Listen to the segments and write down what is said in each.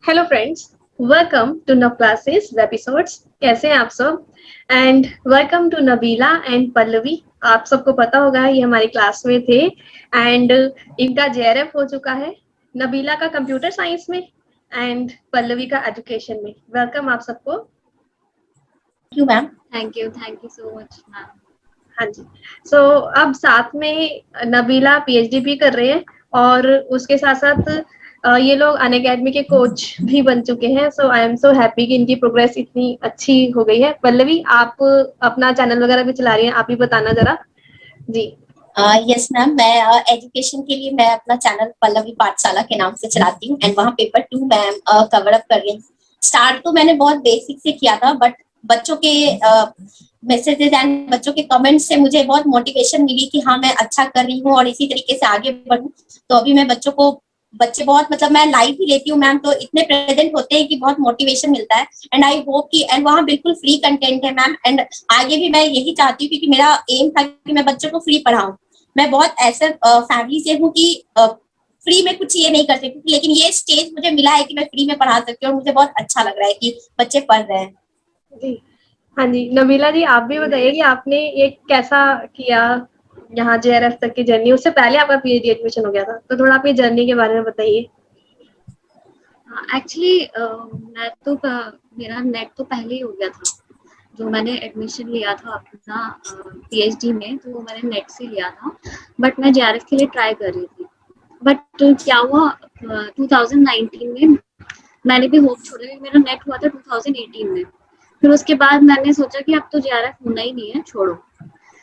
Hello friends, welcome to Nav classes episodes. कैसे हैं आप सब? And welcome to Nabeela and Pallavi. आप सबको पता होगा ये हमारी क्लास में थे एंड इनका जेआरएफ हो चुका है। नबीला का कंप्यूटर साइंस में एंड पल्लवी का एजुकेशन में। वेलकम आप सबको। You ma'am. Thank you so much ma'am. हाँ जी। सो अब साथ में नबीला पीएचडी भी कर रहे हैं और उसके साथ साथ ये लोग अनअकैडमी के कोच भी बन चुके हैं। सो आई एम सो हैप्पी कि इनकी प्रोग्रेस इतनी अच्छी हो गई है। पल्लवी, आप अपना चैनल वगैरह भी चला रही हैं, आप ही बताना जरा। जी यस मैम, मैं एजुकेशन के लिए मैं अपना चैनल पल्लवी पाठशाला के नाम से चलाती हूँ एंड वहाँ पेपर 2 मैम कवर अप कर रही हूँ। स्टार्ट तो मैंने बहुत बेसिक से किया था, बट बच्चों के मैसेजेस एंड बच्चों के कमेंट्स से मुझे बहुत मोटिवेशन मिली कि हाँ मैं अच्छा कर रही हूँ और इसी तरीके से आगे बढ़ूँ। तो अभी मैं बच्चे बहुत मतलब मैं लाइव ही लेती हूँ मैम, तो इतने प्रेजेंट होते हैं कि बहुत मोटिवेशन मिलता है एंड आई होप कि एंड वहाँ बिल्कुल फ्री कंटेंट है मैम। एंड आगे भी मैं यही चाहती हूँ क्योंकि मेरा एम था कि मैं बच्चों को फ्री पढ़ाऊँ। मैं बहुत ऐसे फैमिली से हूँ कि फ्री में कुछ ये नहीं कर सकती, लेकिन ये स्टेज मुझे मिला है कि मैं फ्री में पढ़ा सकती हूँ और मुझे बहुत अच्छा लग रहा है कि बच्चे पढ़ रहे हैं। जी हाँ जी। नबीला जी, आप भी बताइए कि आपने ये कैसा किया यहाँ जेआरएफ तक की जर्नी। उससे पहले आपका पीएचडी एडमिशन हो गया था, तो थोड़ा अपनी जर्नी के बारे में बताइए। एक्चुअली मेरा नेट तो पहले ही हो गया था। जो मैंने एडमिशन लिया था अपना पीएचडी में, तो वो मैंने नेट से लिया था, बट मैं जेआरएफ के लिए ट्राई कर रही थी। बट क्या हुआ, 2019 में मैंने भी होप छोड़ा क्योंकि मेरा नेट हुआ था 2018 में। फिर उसके बाद मैंने सोचा कि अब तो जेआरएफ होना ही नहीं है, छोड़ो,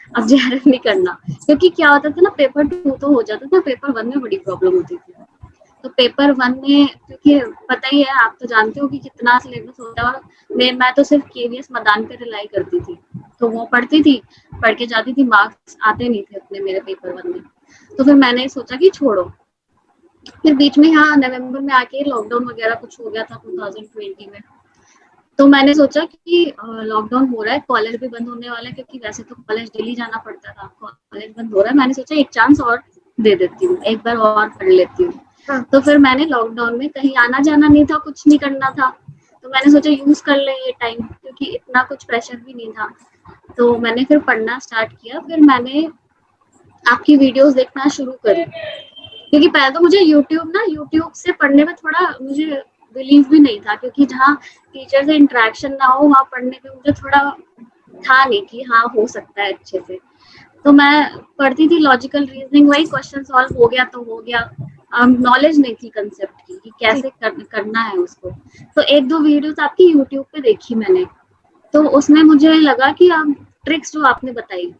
अब जेआरएफ नहीं करना। क्योंकि क्या होता था ना, पेपर 2 तो हो जाता था, पेपर 1 में बड़ी प्रॉब्लम होती थी। तो पेपर 1 में, क्योंकि पता ही है, आप तो जानते हो कि कितना सिलेबस होता है। और मैं तो सिर्फ केवीएस मैदान पे रिलाई करती थी, तो वो पढ़ती थी, पढ़ के जाती थी, मार्क्स आते नहीं थे अपने मेरे पेपर 1 में। तो फिर मैंने सोचा कि छोड़ो। फिर बीच में यहाँ नवंबर में आके लॉकडाउन वगैरह कुछ हो गया था 2020 में। तो मैंने सोचा कि लॉकडाउन हो रहा है, कॉलेज भी बंद होने वाला है, क्योंकि वैसे तो कॉलेज डेली जाना पड़ता था, कॉलेज बंद हो रहा है, मैंने सोचा एक चांस और दे देती हूँ, एक बार और पढ़ लेती हूँ। हाँ। तो फिर मैंने लॉकडाउन में कहीं आना जाना नहीं था, कुछ नहीं करना था, तो मैंने सोचा यूज कर ले ये टाइम, क्योंकि इतना कुछ प्रेशर भी नहीं था। तो मैंने फिर पढ़ना स्टार्ट किया। फिर मैंने आपकी वीडियोस देखना शुरू करी, क्योंकि पहले तो मुझे यूट्यूब से पढ़ने में थोड़ा मुझे बिलीव भी नहीं था, क्योंकि जहाँ टीचर से इंटरेक्शन ना हो वहाँ पढ़ने में मुझे थोड़ा था नहीं कि हाँ हो सकता है अच्छे से। तो मैं पढ़ती थी लॉजिकल रीजनिंग, वही क्वेश्चन सॉल्व हो गया तो हो गया। नॉलेज नहीं थी कंसेप्ट की कि कैसे करना है उसको। तो एक दो वीडियोस आपकी यूट्यूब पे देखी मैंने, तो उसमें मुझे लगा कि आप ट्रिक्स जो आपने बताई,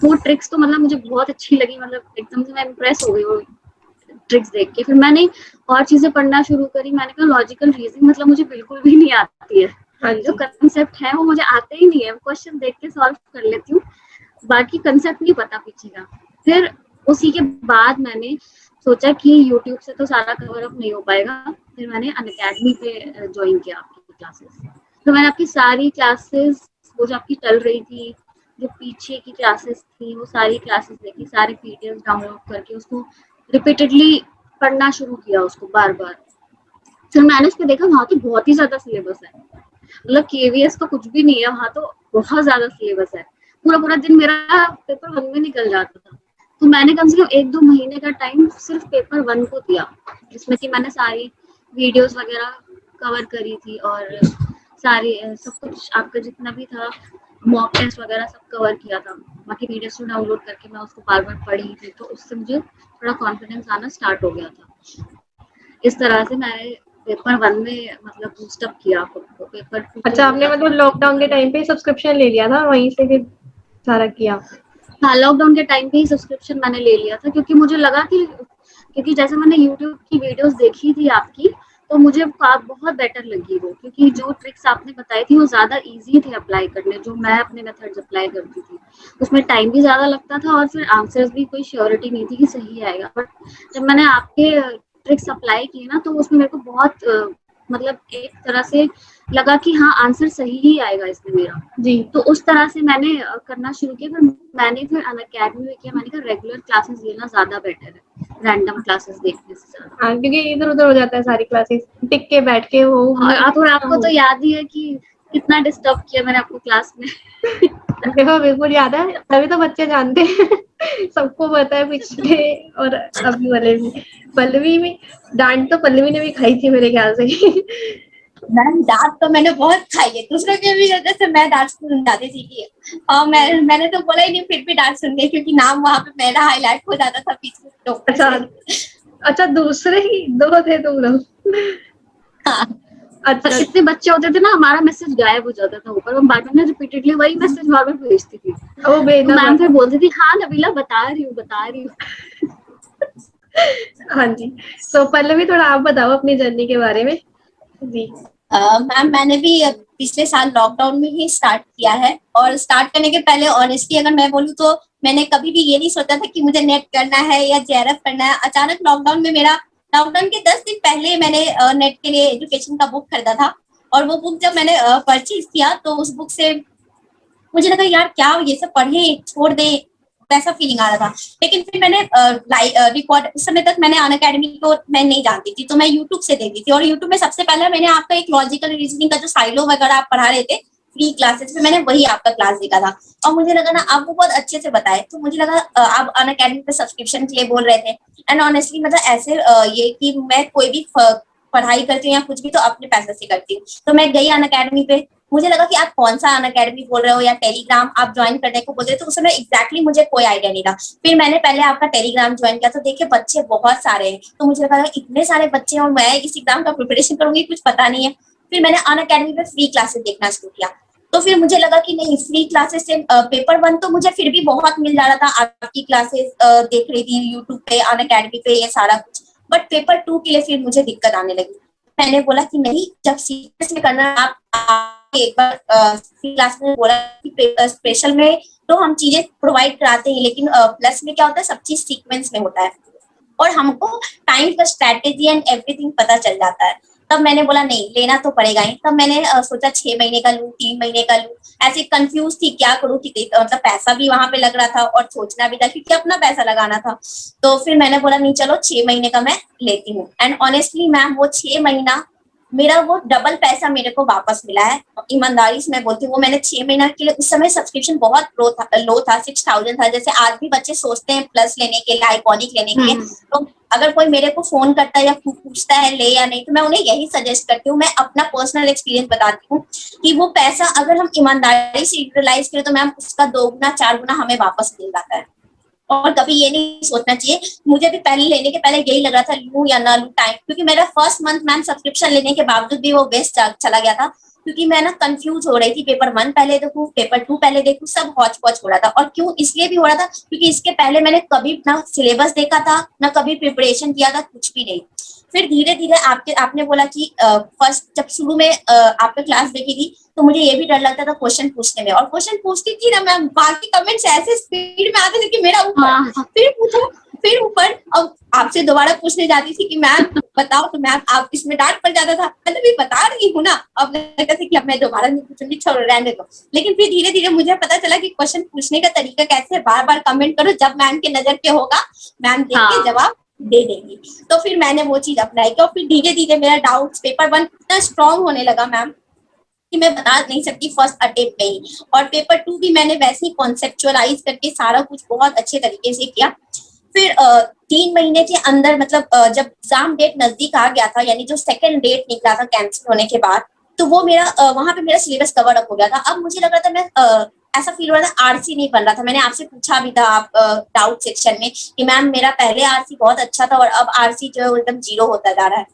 वो ट्रिक्स तो मतलब मुझे बहुत अच्छी लगी, मतलब एकदम से मैं इम्प्रेस हो गई वो ट्रिक्स देख के। फिर मैंने और चीजें पढ़ना शुरू करी। मैंने कहा लॉजिकल रीजनिंग मतलब मुझे बिल्कुल भी नहीं आती है, जो कंसेप्ट है वो मुझे आते ही नहीं है, क्वेश्चन देख के सॉल्व कर लेती हूँ, बाकी कंसेप्ट नहीं पता पीछे का। फिर उसी के बाद मैंने सोचा कि यूट्यूब से तो सारा कवर अप नहीं हो पाएगा। फिर मैंने अनअकैडमी पे ज्वाइन किया आपकी क्लासेस। तो मैंने आपकी सारी क्लासेस, वो जो आपकी चल रही थी, जो पीछे की क्लासेस थी, वो सारी क्लासेस देखी, सारे पीडीएफ डाउनलोड करके उसको रिपीटेडली पढ़ना शुरू किया, उसको बार बार। फिर मैंने उस पर देखा, वहाँ तो बहुत ही ज्यादा सिलेबस है, मतलब केवीएस तो कुछ भी नहीं है, वहाँ तो बहुत ज्यादा सिलेबस है। पूरा पूरा दिन मेरा पेपर 1 में निकल जाता था। तो मैंने कम से कम 1-2 महीने का टाइम सिर्फ पेपर 1 को दिया, जिसमें कि मैंने सारी वीडियोस वगैरह कवर करी थी, और सारी सब कुछ आपका जितना भी था, मॉक टेस्ट वगैरह सब कवर किया था। बाकी पीडीएफ को डाउनलोड करके मैं उसको बार बार पढ़ी थी, तो उससे मुझे थोड़ा कॉन्फिडेंस आना स्टार्ट हो गया था। इस तरह से मैंने पेपर 1 में मतलब बूस्टअप किया खुद को। पेपर 2 अच्छा, आपने मतलब लॉकडाउन के टाइम पे सब्सक्रिप्शन ले लिया था, वहीं से फिर सारा किया? हाँ, लॉकडाउन के टाइम पे ही सब्सक्रिप्शन मैंने ले लिया था, क्योंकि मुझे लगा कि, क्योंकि जैसे मैंने यूट्यूब की वीडियोस देखी थी आपकी, तो मुझे बहुत बेटर लगी वो, क्योंकि जो ट्रिक्स आपने बताई थी वो ज़्यादा इजी थे अप्लाई करने, जो मैं अपने मेथड्स अप्लाई करती थी। उसमें टाइम भी ज़्यादा लगता था, और फिर आंसर्स भी कोई श्योरिटी नहीं थी कि सही आएगा। बट जब मैंने आपके ट्रिक्स अप्लाई किए ना, तो उसमें मेरे को बहुत मतलब एक तरह से लगा कि हाँ आंसर सही ही आएगा इसमें मेरा जी। तो उस तरह से मैंने करना शुरू किया। फिर मैंने अनअकैडमी में किया, मैंने कहा रेगुलर क्लासेस लेना ज़्यादा बेटर है, रैंडम क्लासेस देखने से ज्यादा। हाँ, क्योंकि इधर उधर हो जाता है सारी क्लासेस, टिक के बैठ के वो और आपको तो याद ही है कि कितना डिस्टर्ब किया मैंने आपको क्लास में। देखो बिल्कुल याद है, तभी तो बच्चे जानते हैं। सबको पता है पिछले और अभी वाले भी। पल्लवी में डांट तो पल्लवी ने भी खाई थी मेरे ख्याल से। मैम डांट तो मैंने बहुत खाई है, दूसरों के भी वजह से मैं डांट सुन जाती थी कि और मैंने तो बोला ही नहीं, फिर भी डांट सुन गई क्योंकि नाम वहां पे मेरा हाईलाइट हो जाता था बीच में टॉपर अच्छा से। अच्छा, दूसरे ही दो थे तुम लोग। हाँ। पर अच्छा इतने बच्चे होते थे ना, हमारा मैसेज गायब हो जाता था ऊपर, मैं बार बार रिपीटेडली वही मैसेज बार बार भेजती थी। वो तो भेजना मैम फिर पड़ता। बोलती थी हाँ नबीला बता रही हूँ। हाँ जी, तो पल्लवी थोड़ा आप बताओ अपनी जर्नी के बारे में जी। मैम मैंने भी पिछले साल लॉकडाउन में ही स्टार्ट किया है, और स्टार्ट करने के पहले ऑनेस्टली अगर मैं बोलूँ तो मैंने कभी भी ये नहीं सोचा था कि मुझे नेट करना है या जेआरएफ करना है। अचानक लॉकडाउन में मेरा लॉकडाउन के 10 दिन पहले मैंने नेट के लिए एजुकेशन का बुक खरीदा था, और वो बुक जब मैंने परचेज किया तो उस बुक से मुझे लगा यार क्या ये सब पढ़े छोड़ दे, वैसा फीलिंग आ रहा था। लेकिन फिर मैंने रिकॉर्ड, उस समय तक मैंने अनअकैडमी को मैं नहीं जानती थी, तो मैं यूट्यूब से देखती थी, और यूट्यूब में सबसे पहले मैंने आपका एक लॉजिकल रीजनिंग का जो साइलो वगैरह आप पढ़ा रहे थे फ्री क्लासेस में, मैंने वही आपका क्लास देखा था और मुझे लगा ना आपको बहुत अच्छे से बताए, तो मुझे लगा आप अनअकैडमी पे सब्सक्रिप्शन के लिए बोल रहे थे। एंड ऑनेस्टली मतलब ऐसे ये कि मैं कोई भी पढ़ाई करती हूँ या कुछ भी तो अपने पैसे से करती हूँ, तो मैं गई अनअकैडमी पे। मुझे लगा कि आप कौन सा अनअकैडमी बोल रहे हो या टेलीग्राम आप ज्वाइन करने को बोल रहे, तो उस समय एग्जैक्टली मुझे कोई आइडिया नहीं था। फिर मैंने पहले आपका टेलीग्राम ज्वाइन किया, तो देखिए बच्चे बहुत सारे हैं, तो मुझे लगा इतने सारे बच्चे और मैं इस एग्जाम का प्रिपरेशन करूंगी कुछ पता नहीं है। फिर मैंने अनअकैडमी पे फ्री क्लासेस देखना शुरू किया, तो फिर मुझे लगा कि नहीं फ्री क्लासेस से पेपर 1 तो मुझे फिर भी बहुत मिल जा रहा था, आपकी क्लासेस देख रही थी यूट्यूब पे अनअकैडमी पे ये सारा कुछ, बट पेपर 2 के लिए फिर मुझे दिक्कत आने लगी। मैंने बोला कि नहीं, जब सीरियस में करना आप एक बार क्लास में बोला कि स्पेशल में तो हम चीजें प्रोवाइड कराते हैं, लेकिन प्लस में क्या होता है सब चीज सीक्वेंस में होता है और हमको टाइम का स्ट्रेटेजी एंड एवरीथिंग पता चल जाता है। तब मैंने बोला नहीं लेना तो पड़ेगा ही। तब मैंने सोचा 6 महीने का लूं 3 महीने का लूं, ऐसे कंफ्यूज थी क्या करूं कि मतलब पैसा भी वहां पे लग रहा था और सोचना भी था क्योंकि अपना पैसा लगाना था। तो फिर मैंने बोला नहीं चलो 6 महीने का मैं लेती हूँ, एंड ऑनेस्टली मैम वो 6 महीना मेरा वो डबल पैसा मेरे को वापस मिला है। ईमानदारी से मैं बोलती हूँ, वो मैंने 6 महीना के लिए, उस समय सब्सक्रिप्शन बहुत लो था 6,000 था। जैसे आज भी बच्चे सोचते हैं प्लस लेने के लिए आइकॉनिक लेने के लिए, तो अगर कोई मेरे को फोन करता है या पूछता है ले या नहीं, तो मैं उन्हें यही सजेस्ट करती हूँ। मैं अपना पर्सनल एक्सपीरियंस बताती हूँ कि वो पैसा अगर हम ईमानदारी से यूटिलाइज करें तो मैम उसका 2 गुना 4 गुना हमें वापस मिल जाता है। और कभी ये नहीं सोचना चाहिए, मुझे भी पहले लेने के पहले यही लग रहा था लूं या ना लूं टाइम, क्योंकि मेरा फर्स्ट मंथ मैम सब्सक्रिप्शन लेने के बावजूद भी वो वेस्ट चला गया था, क्योंकि मैं ना कंफ्यूज हो रही थी पेपर 1 पहले देखूं पेपर 2 पहले देखूं, सब हौच पौच हो रहा था। और क्यों इसलिए भी हो रहा था क्योंकि इसके पहले मैंने कभी ना सिलेबस देखा था ना कभी प्रिपरेशन किया था, कुछ भी नहीं। फिर धीरे धीरे आपने बोला कि फर्स्ट जब शुरू में आपने क्लास देखी थी तो मुझे ये भी डर लगता था क्वेश्चन पूछने में, और क्वेश्चन पूछती थी ना मैम बाकी कमेंट्स ऐसे स्पीड में आते थे कि मेरा ऊपर फिर पूछो फिर ऊपर, अब आपसे दोबारा पूछने जाती थी कि मैम बताओ, तो मैम आप इसमें डांट पड़ जाता था, मतलब भी बता रही हूँ ना। अब लगता था कि अब मैं दोबारा नहीं पूछूंगी, छोड़ो रहने दो। लेकिन फिर धीरे धीरे मुझे पता चला कि क्वेश्चन पूछने का तरीका कैसे है, बार बार कमेंट करो, जब मैम के नजर पे होगा मैम देख के जवाब दे देंगी। तो फिर मैंने वो चीज अप्लाई की और फिर धीरे धीरे मेरा डाउट्स पेपर 1 इतना स्ट्रांग होने लगा मैम कि मैं बता नहीं सकती फर्स्ट अटेम्प्ट में ही। और पेपर 2 भी मैंने वैसे ही कॉन्सेप्चुअलाइज करके सारा कुछ बहुत अच्छे तरीके से किया। फिर 3 महीने के अंदर मतलब जब एग्जाम डेट नजदीक आ गया था, यानी जो सेकंड डेट निकला था कैंसिल होने के बाद, तो वो मेरा वहां पे मेरा सिलेबस कवर अप हो गया था। अब मुझे लग रहा था मैं ऐसा फील हो रहा था आरसी नहीं बन रहा था। मैंने आपसे पूछा भी था आप डाउट सेक्शन में कि मैम मेरा पहले आरसी बहुत अच्छा था और अब आरसी जो है एकदम जीरो होता जा रहा है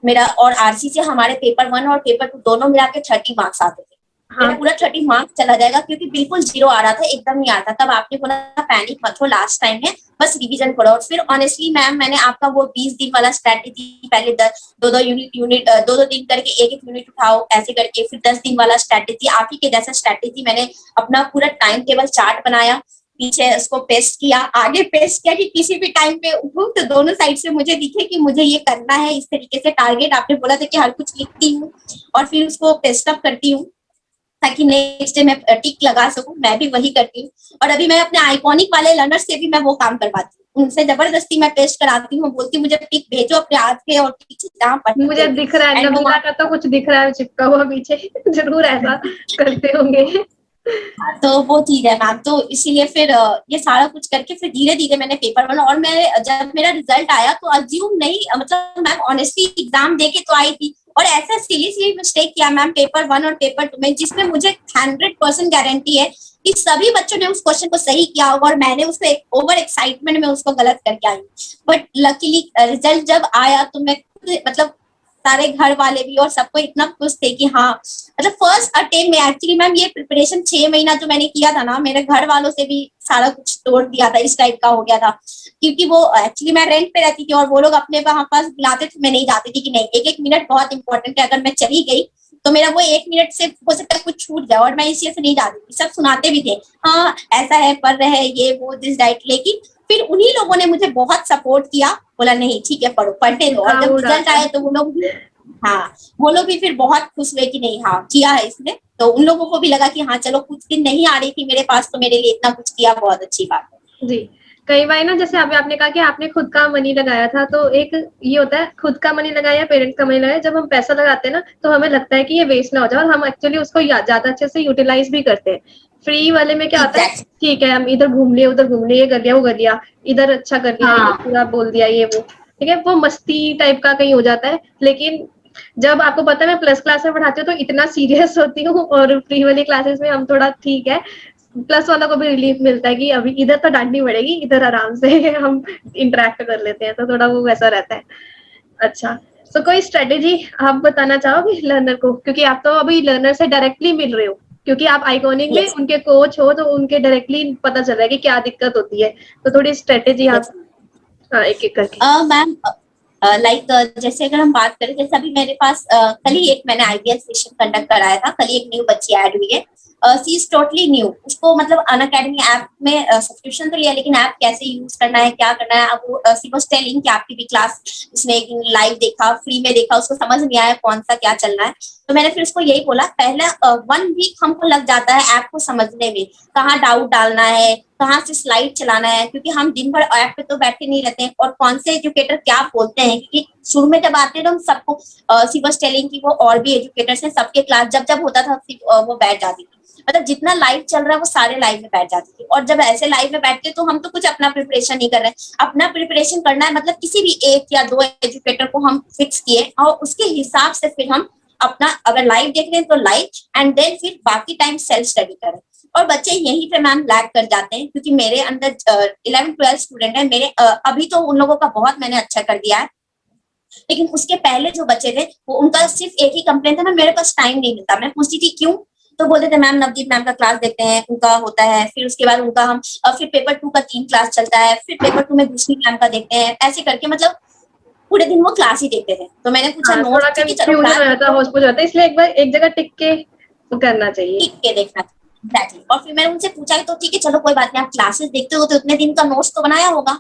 मेरा, और आरसी से हमारे पेपर 1 और पेपर 2 दोनों मिला के 30 मार्क्स आते थे। हाँ। मेरा पूरा 30 मार्क्स चला जाएगा क्योंकि बिल्कुल जीरो आ रहा था, एकदम नहीं आ रहा था। तब आपने बोला पैनिक मत हो, लास्ट टाइम है, बस रिवीजन करो। और फिर ऑनेस्टली मैम मैंने आपका वो 20 दिन वाला स्ट्रेटेजी, पहले 2-2 यूनिट 2-2 दिन करके एक यूनिट उठाओ ऐसे करके, फिर 10 दिन वाला स्ट्रेटेजी, आप ही के जैसा स्ट्रेटेजी मैंने अपना पूरा टाइम टेबल चार्ट बनाया, पीछे उसको पेस्ट किया, आगे पेस्ट किया कि किसी भी टाइम पे उठूं तो दोनों साइड से मुझे दिखे कि मुझे ये करना है। इस तरीके से टारगेट आपने बोला था कि हर कुछ लिखती हूँ और फिर उसको पेस्ट अप करती हूँ ताकि नेक्स्ट डे मैं टिक लगा सकूं। मैं भी वही करती हूँ और अभी मैं अपने आइकॉनिक वाले लर्नर से भी मैं वो काम करवाती हूँ। उनसे जबरदस्ती मैं पेस्ट कराती हूँ, बोलती हूँ मुझे पिक भेजो अपने हाथ के और टीचर जहाँ पढ़ते मुझे थे। दिख रहा है एंड वो नबीला का तो कुछ दिख रहा है चिपका हुआ पीछे। जरूर ऐसा करते होंगे। तो वो चीज है मैम, तो इसीलिए फिर ये सारा कुछ करके फिर धीरे धीरे मैंने पेपर बना, और मैं जब मेरा रिजल्ट आया तो अज्यूम नहीं, मतलब मैम ऑनेस्टली एग्जाम दे के तो आई थी, और ऐसा सीरियसली मिस्टेक किया मैम पेपर 1 और पेपर 2 में, जिसमें मुझे 100% गारंटी है कि सभी बच्चों ने उस क्वेश्चन को सही किया होगा, और मैंने उसको एक ओवर एक्साइटमेंट में उसको गलत करके आई। बट लकीली रिजल्ट जब आया तो मैं मतलब सारे घर वाले भी और सबको इतना खुश थे कि हाँ, मतलब फर्स्ट अटेम्प्ट में एक्चुअली मैम ये प्रिपरेशन 6 महीना जो मैंने किया था ना, मेरे घर वालों से भी सारा कुछ तोड़ दिया था, इस टाइप का हो गया था। क्योंकि वो एक्चुअली मैं रेंट पे रहती थी और वो लोग अपने वहां पास बुलाते थे, मैं नहीं जाती थी कि नहीं, एक एक मिनट बहुत इंपॉर्टेंट है, अगर मैं चली गई तो मेरा वो 1 मिनट से हो सकता है कुछ छूट जाए, और मैं इसी से नहीं जाती थी। सब सुनाते भी थे, हाँ ऐसा है, पढ़ रहे हैं, ये वो दिस डाइट, लेकिन फिर उन्हीं लोगों ने मुझे बहुत सपोर्ट किया, बोला नहीं ठीक है पढ़ो, पढ़ते रहो। और जब रिजल्ट आया तो वो लोग भी, हाँ वो लोग भी फिर बहुत खुश हुए कि नहीं हाँ किया है इसने, तो उन लोगों को भी लगा कि हाँ चलो कुछ दिन नहीं आ रही थी मेरे पास तो मेरे लिए इतना कुछ किया, बहुत अच्छी बात है। जी, कई बार ना जैसे अभी आपने कहा कि आपने खुद का मनी लगाया था, तो एक ये होता है खुद का मनी लगाया या पेरेंट्स का मनी लगाया, जब हम पैसा लगाते हैं ना तो हमें लगता है कि ये वेस्ट ना हो जाए, और हम एक्चुअली उसको ज्यादा अच्छे से यूटिलाइज भी करते हैं। फ्री वाले में क्या होता है, एग्जैक्ट ठीक है हम इधर घूम लिए उधर घूम लिए, ये कर लिया वो कर लिया, इधर अच्छा कर लिया इधर हाँ पूरा बोल दिया ये वो, ठीक है वो मस्ती टाइप का कहीं हो जाता है। लेकिन जब आपको पता है मैं प्लस क्लास में पढ़ाती हूँ तो इतना सीरियस होती हूँ, और फ्री वाली क्लासेस में हम थोड़ा ठीक है, प्लस वालों को भी रिलीफ मिलता है कि अभी इधर तो डांटनी पड़ेगी, इधर आराम से हम इंटरेक्ट कर लेते हैं, तो थोड़ा वो वैसा रहता है। अच्छा, तो कोई स्ट्रेटेजी आप बताना चाहोगे लर्नर को, क्योंकि आप तो अभी लर्नर से डायरेक्टली मिल रहे हो, क्योंकि आप आइकॉनिक में यस उनके कोच हो तो उनके डायरेक्टली पता चल रहा है कि क्या दिक्कत होती है, तो थोड़ी स्ट्रेटेजी आप यस एक एक करके। मैम, लाइक जैसे अगर हम बात करें, जैसे अभी मेरे पास कल ही एक मैंने आइडियल सेशन कंडक्ट कराया था, कल ही एक न्यू बच्ची ऐड हुई है, सी इज टोटली न्यू, उसको मतलब अनअकैडमी ऐप में सब्सक्रिप्शन तो लिया, लेकिन ऐप कैसे यूज करना है क्या करना है, अब वो सी वाज टेलिंग कि आपकी भी क्लास उसने एक दिन लाइव देखा, फ्री में देखा, उसको समझ नहीं आया कौन सा क्या चल रहा है, तो मैंने फिर उसको यही बोला, पहला 1 वीक हमको लग जाता है ऐप को समझने में, कहाँ डाउट डालना है, कहाँ से स्लाइड चलाना है, क्योंकि हम दिन भर ऐप पे तो बैठे नहीं रहते हैं, और कौन से एजुकेटर क्या बोलते हैं, क्योंकि शुरू में जब आते हैं तो हम सबको सी वाज टेलिंग कि वो और भी एजुकेटर्स हैं, सबके क्लास जब जब होता था वो बैठ जाती थी, मतलब जितना लाइव चल रहा है वो सारे लाइव में बैठ जाती थी, और जब ऐसे लाइव में बैठते तो हम तो कुछ अपना प्रिपरेशन नहीं कर रहे हैं, अपना प्रिपरेशन करना है, मतलब किसी भी 1 या 2 एजुकेटर को हम फिक्स किए, और उसके हिसाब से फिर हम अपना अगर लाइव देख रहे हैं तो लाइव, एंड देन फिर बाकी टाइम सेल्फ स्टडी करें। और बच्चे यहीं पे मैम लैग कर जाते हैं, क्योंकि मेरे अंदर 11th 12th स्टूडेंट है मेरे, अभी तो उन लोगों का बहुत मैंने अच्छा कर दिया है, लेकिन उसके पहले जो बच्चे थे वो उनका सिर्फ एक ही कंप्लेंट था, ना मेरे पास टाइम नहीं मिलता, मैं पूछती थी क्यों, तो बोलते थे मैम नवदीप मैम का क्लास देखते हैं, उनका होता है, फिर उसके बाद उनका हम फिर पेपर 2 का 3 क्लास चलता है, फिर पेपर 2 में दूसरी मैम का देखते हैं, ऐसे करके मतलब पूरे दिन वो क्लास ही देखते थे, तो मैंने पूछा हाँ, नोट्स, थोड़ा ठीक है चलो कंफ्यूजन क्लास हो जाता देखते है, हो, होश हो जाता है, इसलिए एक बार एक जगह टिक के वो करना चाहिए। टिक के देखना एग्जैक्टली। और फिर मैंने उनसे पूछा कि तो ठीक है चलो कोई बात नहीं, आप क्लासेस देखते हो तो उतने दिन का नोट्स तो बनाया होगा,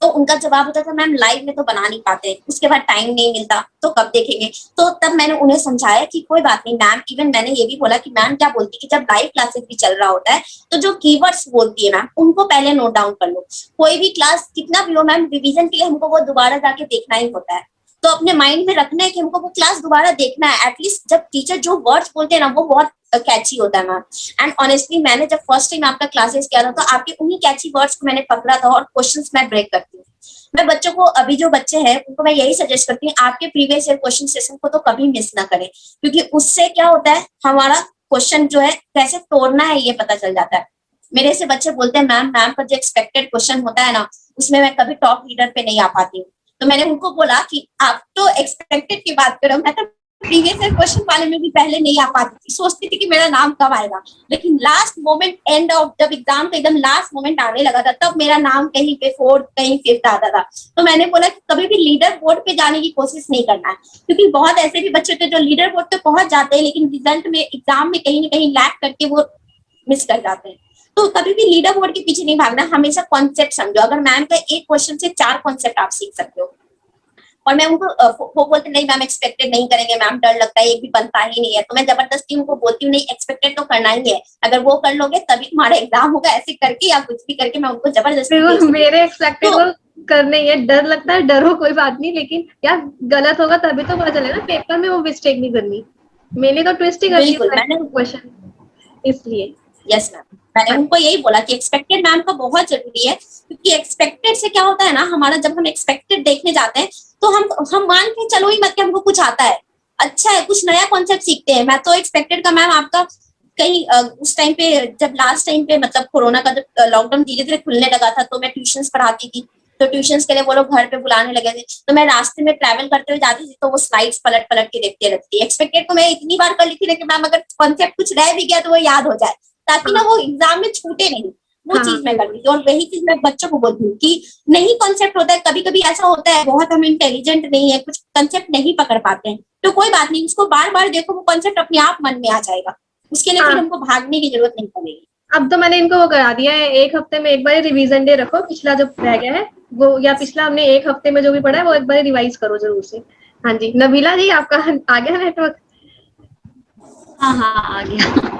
तो उनका जवाब होता था मैम लाइव में तो बना नहीं पाते, उसके बाद टाइम नहीं मिलता, तो कब देखेंगे, तो तब मैंने उन्हें समझाया कि कोई बात नहीं मैम, इवन मैंने ये भी बोला कि मैम क्या बोलती कि जब लाइव क्लासेस भी चल रहा होता है तो जो कीवर्ड्स बोलती है मैम उनको पहले नोट डाउन कर लो, कोई भी क्लास कितना भी हो मैम, रिवीजन के लिए हमको वो दोबारा जाके देखना ही होता है, तो अपने माइंड में रखना है कि हमको वो क्लास दोबारा देखना है, एटलीस्ट जब टीचर जो वर्ड्स बोलते हैं ना वो बहुत कैची होता है मैम। एंड ऑनेस्टली मैंने जब फर्स्ट टाइम आपका क्लासेस किया था तो आपके उन्हीं कैची वर्ड्स को मैंने पकड़ा था, और क्वेश्चंस मैं ब्रेक करती हूँ। मैं बच्चों को, अभी जो बच्चे हैं उनको मैं यही सजेस्ट करती हूँ, आपके प्रीवियस ईयर क्वेश्चन सेशन को तो कभी मिस ना करें, क्योंकि उससे क्या होता है हमारा क्वेश्चन जो है कैसे तोड़ना है ये पता चल जाता है। मेरे से बच्चे बोलते हैं मैम मैम का जो एक्सपेक्टेड क्वेश्चन होता है ना उसमें मैं कभी टॉप लीडर पे नहीं आ पाती हूँ, तो मैंने उनको बोला कि आप तो एक्सपेक्टेड की बात करो, मैं तो प्रीवियस ईयर क्वेश्चन वाले में भी पहले नहीं आ पाती थी, सोचती थी कि मेरा नाम कब आएगा, लेकिन लास्ट मोमेंट एंड ऑफ जब एग्जाम का एकदम लास्ट मोमेंट आने लगा था तब मेरा नाम कहीं पे 4th कहीं 5th आता था, तो मैंने बोला कि कभी भी लीडर बोर्ड पे जाने की कोशिश नहीं करना है, क्योंकि बहुत ऐसे भी बच्चे थे जो लीडर बोर्ड पे पहुंच जाते हैं लेकिन रिजल्ट में एग्जाम में कहीं ना कहीं लैग करके वो मिस कर जाते हैं, तो कभी भी लीडर बोर्ड के पीछे नहीं भागना, हमेशा कॉन्सेप्ट समझो, अगर मैम का एक क्वेश्चन से 4 कॉन्सेप्ट आप सीख सकते हो। और मैं उनको वो बोलते नहीं मैम एक्सपेक्टेड नहीं करेंगे मैम, डर लगता है, एक भी बनता ही नहीं है। तो मैं जबरदस्ती उनको बोलती हूँ नहीं एक्सपेक्टेड तो करना ही है, अगर वो कर लोगे तभी तुम्हारा एग्जाम होगा, ऐसे करके या कुछ भी करके मैं उनको जबरदस्ती बिल्कुल भेजती हूँ। मेरे एक्सपेक्टेड तो वो करने ही है, डर लगता है, डरो कोई बात नहीं, लेकिन यार गलत होगा तभी तो पता चलेगा, पेपर में वो मिस्टेक नहीं करनी। मेरे लिए तो ट्विस्ट ही करती बिल्कुल मैंने है क्वेश्चन, इसलिए। यस मैम, मैंने उनको यही बोला कि एक्सपेक्टेड मैम का बहुत जरूरी है, क्योंकि एक्सपेक्टेड से क्या होता है ना, हमारा जब हम एक्सपेक्टेड देखने जाते हैं तो हम मान के चलो ही मत कि हमको कुछ आता है, अच्छा है, कुछ नया कॉन्सेप्ट सीखते हैं। मैं तो एक्सपेक्टेड का मैम आपका कहीं उस टाइम पे जब लास्ट टाइम पे मतलब कोरोना का जब लॉकडाउन धीरे धीरे खुलने लगा था, तो मैं ट्यूशंस पढ़ाती थी, तो ट्यूशंस के लिए वो लोग घर पे बुलाने लगे थे, तो मैं रास्ते में ट्रैवल करते हुए जाती थी, तो वो स्लाइड्स पलट पलट के देखते रहती थी। एक्सपेक्टेड तो मैं इतनी बार कर ली थी लेकिन मैम अगर कॉन्सेप्ट कुछ रह भी गया तो वो याद हो जाए, ताकि ना वो एग्जाम में छूटे नहीं, वो हाँ, चीज मैं करती थी। और वही चीज मैं बच्चों को बोलती हूँ कि नहीं कॉन्सेप्ट होता है, कभी कभी ऐसा होता है बहुत हम इंटेलिजेंट नहीं है, कुछ कंसेप्ट नहीं पकड़ पाते हैं, तो कोई बात नहीं, उसको बार बार देखो, वो कॉन्सेप्ट अपने आप मन में आ जाएगा, उसके लिए फिर हाँ। हमको भागने की जरूरत नहीं पड़ेगी। अब तो मैंने इनको वो करा दिया है, एक हफ्ते में एक बार रिवीजन डे रखो, पिछला जो रह गया है वो, या पिछला हमने एक हफ्ते में जो भी पढ़ा है वो एक बार रिवाइज करो जरूर से। हाँ जी, नबीला जी आपका आ गया नेटवर्क? हाँ हाँ आ गया।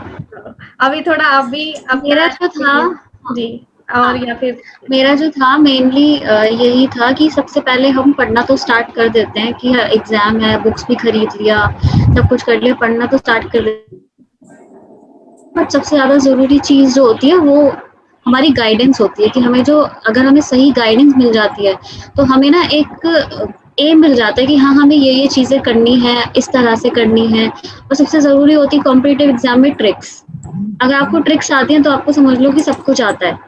अभी थोड़ा आप भी अपना मेरा जो था, जी, हाँ, और या फिर मेरा जो था मेनली यही था कि सबसे पहले हम पढ़ना तो स्टार्ट कर देते हैं कि एग्जाम है, बुक्स भी खरीद लिया, सब कुछ कर लिया, पढ़ना तो स्टार्ट कर देते हैं। बट सबसे ज़्यादा ज़रूरी चीज़ जो होती है वो हमारी गाइडेंस होती है कि हमें जो, अगर हमें सही गाइडेंस मिल जाती है तो हमें ना एक एम मिल जाता है कि हाँ हमें ये चीज़ें करनी है, इस तरह से करनी है। और सबसे ज़रूरी होती है कॉम्पिटिटिव एग्जाम में ट्रिक्स। अगर आपको ट्रिक्स आती हैं तो आपको समझ लो कि सब कुछ आता है,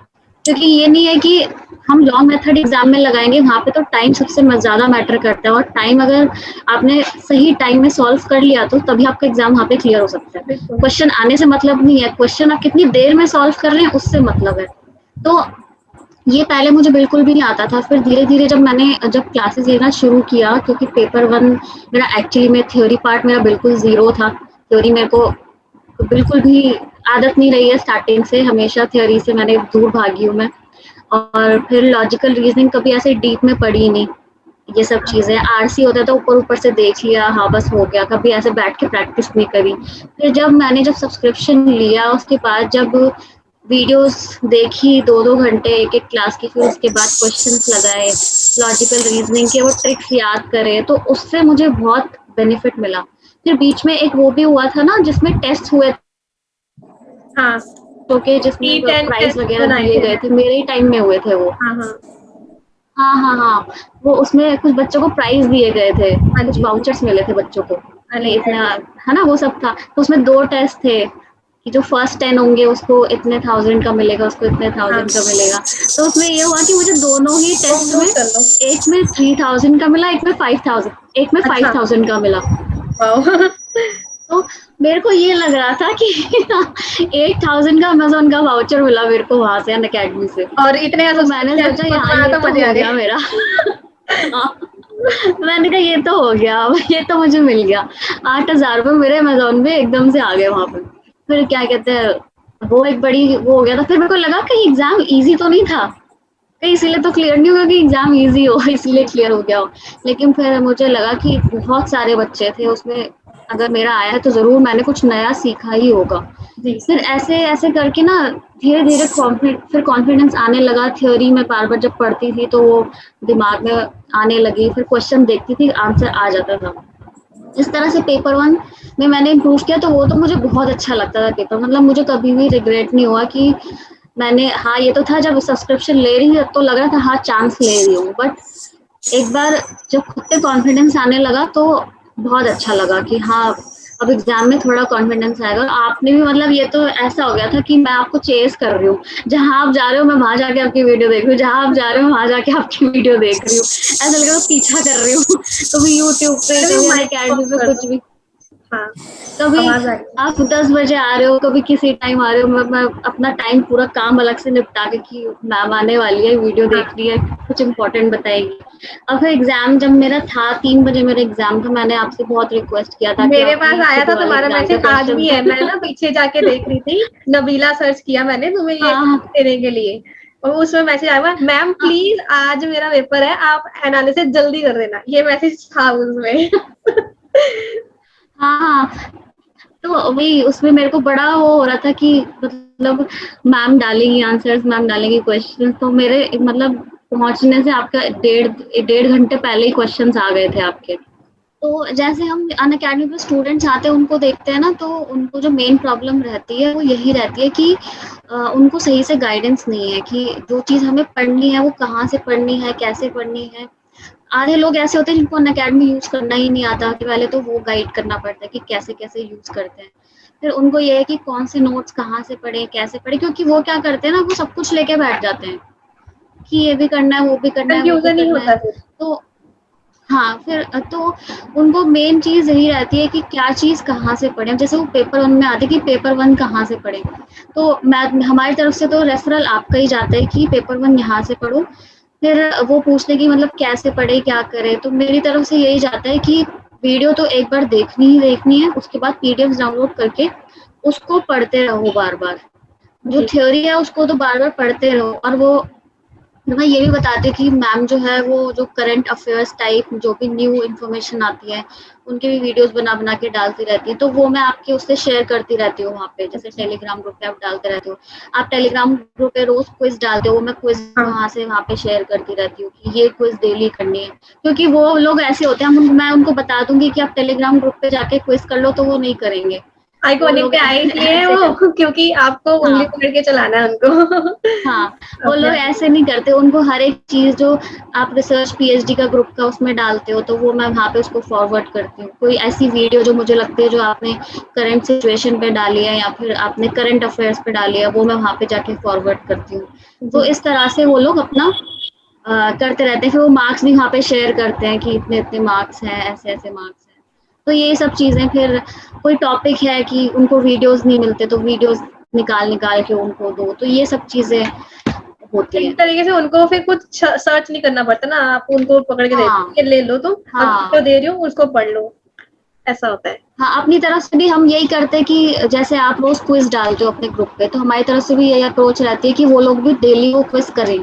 क्योंकि ये नहीं है कि हम लॉन्ग मेथड एग्जाम में लगाएंगे, वहाँ पे तो टाइम सबसे ज़्यादा मैटर करता है, और टाइम अगर आपने सही टाइम में सॉल्व कर लिया तो तभी आपका एग्जाम वहाँ पे क्लियर हो सकता है। बिल्कुल। क्वेश्चन आने से मतलब नहीं है, क्वेश्चन आप कितनी देर में सॉल्व कर रहे हैं उससे मतलब है। तो ये पहले मुझे बिल्कुल भी नहीं आता था, फिर धीरे धीरे जब क्लासेस लेना शुरू किया, क्योंकि पेपर वन मेरा एक्चुअली में थ्योरी पार्ट मेरा बिल्कुल ज़ीरो था। थ्योरी मेरे को बिल्कुल भी आदत नहीं रही है स्टार्टिंग से, हमेशा थ्योरी से मैंने दूर भागी हूँ मैं। और फिर लॉजिकल रीजनिंग कभी ऐसे डीप में पढ़ी ही नहीं। ये सब चीज़ें आरसी होता था, ऊपर ऊपर से देख लिया, हाँ बस हो गया, कभी ऐसे बैठ के प्रैक्टिस नहीं करी। फिर जब सब्सक्रिप्शन लिया, उसके बाद जब वीडियोस देखी 2-2 घंटे एक-एक क्लास की, फिर उसके बाद क्वेश्चंस लगाए, लॉजिकल रीजनिंग के वो ट्रिक्स याद करे, तो उससे मुझे बहुत बेनिफिट मिला। फिर बीच में एक वो भी हुआ था ना जिसमें टेस्ट हुए, हाँ, तो के जिसमें T10 प्राइज टेस्ट वगैरह बनाए दिए थे। गए थे, मेरे ही टाइम में हुए थे वो। हाँ, हाँ। हाँ हाँ हाँ, वो उसमें कुछ बच्चों को प्राइज दिए गए थे, हाँ कुछ जी। वाउचर्स मिले थे बच्चों को कि अरे इतना, है ना, वो सब था। तो उसमें 2 टेस्ट थे कि जो फर्स्ट 10 होंगे उसको इतने 1000 का मिलेगा, उसको इतने हाँ, 1000 का मिलेगा। तो उसमें ये हुआ कि मुझे दोनों ही तो टेस्ट में, नोट कर लो। एक में 3000 का मिला, एक में 5000, एक में अच्छा, 5000 का मिला। वाओ। तो मेरे को ये लग रहा था कि 8000 का अमेज़न का वाउचर मिला मेरे को वहाँ से, अनअकैडमी से। और इतने का तो मैंने सब्सक्रिप्शन सोचा यहाँ बनवाना ये तो तो मजे आ हो गया गए। मेरा। हाँ, मैंने कहा ये तो हो गया, ये तो मुझे मिल गया। 8,000 रुपए मेरे अमेज़न में एकदम से आ गए वहाँ पे। फिर क्या कहते हैं, वो एक बड़ी वो हो गया था। फिर मेरे को लगा कहीं एग्ज़ाम ईज़ी तो नहीं था, कहीं इसीलिए तो क्लियर नहीं हुआ कि एग्ज़ाम ईज़ी हो इसलिए क्लियर हो गया हो। लेकिन फिर मुझे लगा कि बहुत सारे बच्चे थे उसमें, अगर मेरा आया है तो ज़रूर मैंने कुछ नया सीखा ही होगा। जी। फिर ऐसे-ऐसे करके ना धीरे-धीरे कॉन्फिडेंस आने लगा। थ्योरी में बार-बार जब पढ़ती थी तो वो दिमाग में आने लगी, फिर क्वेश्चन देखती थी, आंसर आ जाता था। इस तरह से पेपर 1 में मैंने इम्प्रूव किया, तो वो तो मुझे बहुत अच्छा लगता था पेपर, मतलब मुझे कभी भी रिग्रेट नहीं हुआ कि मैंने, हाँ, ये तो था जब सब्सक्रिप्शन ले रही थी तो लग रहा था हाँ चांस ले रही हूँ, बट एक बार जब खुद पे कॉन्फिडेंस आने लगा तो बहुत अच्छा लगा कि हाँ अब एग्जाम में थोड़ा कॉन्फिडेंस आएगा। और आपने भी, मतलब ये तो ऐसा हो गया था कि मैं आपको चेस कर रही हूँ, जहाँ आप जा रहे हो मैं वहां जाके आपकी वीडियो देख रही हूँ, जहाँ आप जा रहे हो वहां जाके आपकी वीडियो देख रही हूँ, ऐसा लग रहा है पीछा कर रही हूँ। कभी यूट्यूब पे, फिर भी कभी माइक अनअकैडमी ऑफ पे, कर कुछ दो। भी। हाँ, कभी आवाज आ रही है। आप 10 बजे आ रहे हो, कभी किसी टाइम आ रहे हो, मैं अपना टाइम पूरा काम अलग से निपटा के कि मैम आने वाली है, वीडियो हाँ, देख रही है, कुछ इम्पोर्टेंट बताएगी। और फिर एग्जाम जब मेरा था, 3 बजे मेरा एग्जाम था, मैंने आपसे बहुत रिक्वेस्ट किया था कि मेरे आप पास प्लीज आया था सुबह वाले तुम्हारा एग्जाम के मैसेज, आज भी क्वेश्चन। है, मैं ना पीछे जाके देख रही थी, नबीला सर्च किया मैंने तुम्हें ये हाँ देने के लिए। और उसमें मैसेज आया, मैम प्लीज आज मेरा पेपर है, आप एनालिसिस जल्दी कर देना, ये मैसेज था उसमें। हाँ, तो वही उसमें मेरे को बड़ा वो हो रहा था कि मतलब मैम डालेंगी आंसर्स, मैम डालेंगी क्वेश्चन, तो मेरे मतलब पहुंचने से आपका डेढ़ घंटे पहले ही क्वेश्चंस आ गए थे आपके। तो जैसे हम अनअकैडमी पे स्टूडेंट्स आते हैं उनको देखते हैं ना, तो उनको जो मेन प्रॉब्लम रहती है वो यही रहती है कि उनको सही से गाइडेंस नहीं है कि जो चीज़ हमें पढ़नी है वो कहाँ से पढ़नी है, कैसे पढ़नी है। आधे लोग ऐसे होते हैं जिनको अनअकैडमी यूज़ करना ही नहीं आता, कि पहले तो वो गाइड करना पड़ता है कि कैसे-कैसे यूज़ करते हैं। फिर उनको ये है कि कौन से नोट्स कहाँ से पढ़ें, कैसे पढ़ें, क्योंकि वो क्या करते हैं ना, वो सब कुछ लेके बैठ जाते हैं कि ये भी करना है, वो भी करना है, वो भी कंफ्यूजन ही करना है। होता फिर। तो हाँ, फिर तो उनको मेन चीज़ यही रहती है कि क्या चीज़ कहाँ से पढ़ें। जैसे वो पेपर 1 में आती है कि पेपर 1 कहाँ से पढ़ें। तो मैं हमारी तरफ से तो रेफरल आपका ही जाता है कि पेपर 1 यहाँ से पढ़ो। फिर वो पूछते हैं कि मतलब कैसे पढ़े, क्या करें? तो मेरी तरफ से यही जाता है कि वीडियो तो एक बार देखनी ही देखनी है, उसके बाद पीडीएफ्स डाउनलोड करके उसको पढ़ते रहो बार-बार। जो जी। थ्योरी है उसको तो बार-बार पढ़ते रहो, और वो मैं ये भी बताती हूँ कि मैम जो है वो जो करंट अफेयर्स टाइप जो भी न्यू इन्फॉर्मेशन आती है, उनके भी वीडियोस बना-बना के डालती रहती है। तो वो मैं आपके उससे शेयर करती रहती हूँ वहाँ पे, जैसे टेलीग्राम ग्रुप पे आप डालते रहते हो। आप टेलीग्राम ग्रुप पे रोज़ क्विज़ डालते हो, मैं क्विज़ हाँ, वहाँ पे शेयर करती रहती हूँ कि ये क्विज़ डेली करनी है। क्योंकि वो लोग ऐसे होते हैं, मैं उनको बता दूँगी कि आप टेलीग्राम ग्रुप पे जाके क्विज़ कर लो, तो वो नहीं करेंगे। वो आइकॉनिक लोग पे आए इसलिए है ऐसे कर वो, क्योंकि आपको उंगली हाँ। पकड़ के चलाना है उनको। हाँ, वो अपने लोग आप। ऐसे नहीं करते, उनको हर एक चीज़ जो आप रिसर्च पीएचडी का ग्रुप का उसमें डालते हो, तो वो मैं वहाँ पे उसको फॉरवर्ड करती हूँ। कोई ऐसी वीडियो जो मुझे लगती है जो आपने करंट सिचुएशन पे डाली है या फिर आपने करंट अफेयर्स पे डाली है, वो मैं वहाँ पे जाके फॉरवर्ड करती हूँ। तो जी। इस तरह से वो लोग अपना करते रहते हैं, फिर वो मार्क्स भी वहाँ पे शेयर करते हैं कि इतने-इतने मार्क्स हैं, ऐसे-ऐसे मार्क्स हैं। तो ये सब चीज़ें, फिर कोई टॉपिक है कि उनको वीडियोज़ नहीं मिलते, तो वीडियोज़ निकाल-निकाल के उनको दो, तो ये सब चीज़ें होती एक हैं। तरीके से उनको फिर कुछ सर्च नहीं करना पड़ता ना, आप उनको पकड़ के दे दो, हाँ, ये ले लो तुम, अब हाँ। जो दे रही हूँ उसको पढ़ लो, ऐसा होता है। हाँ, अपनी तरफ से भी हम यही करते हैं कि जैसे आप रोज़ क्विज़ डालते हो अपने ग्रुप पे, तो हमारी तरफ से भी यही अप्रोच रहती है कि वो लोग भी डेली वो क्विज़ करें।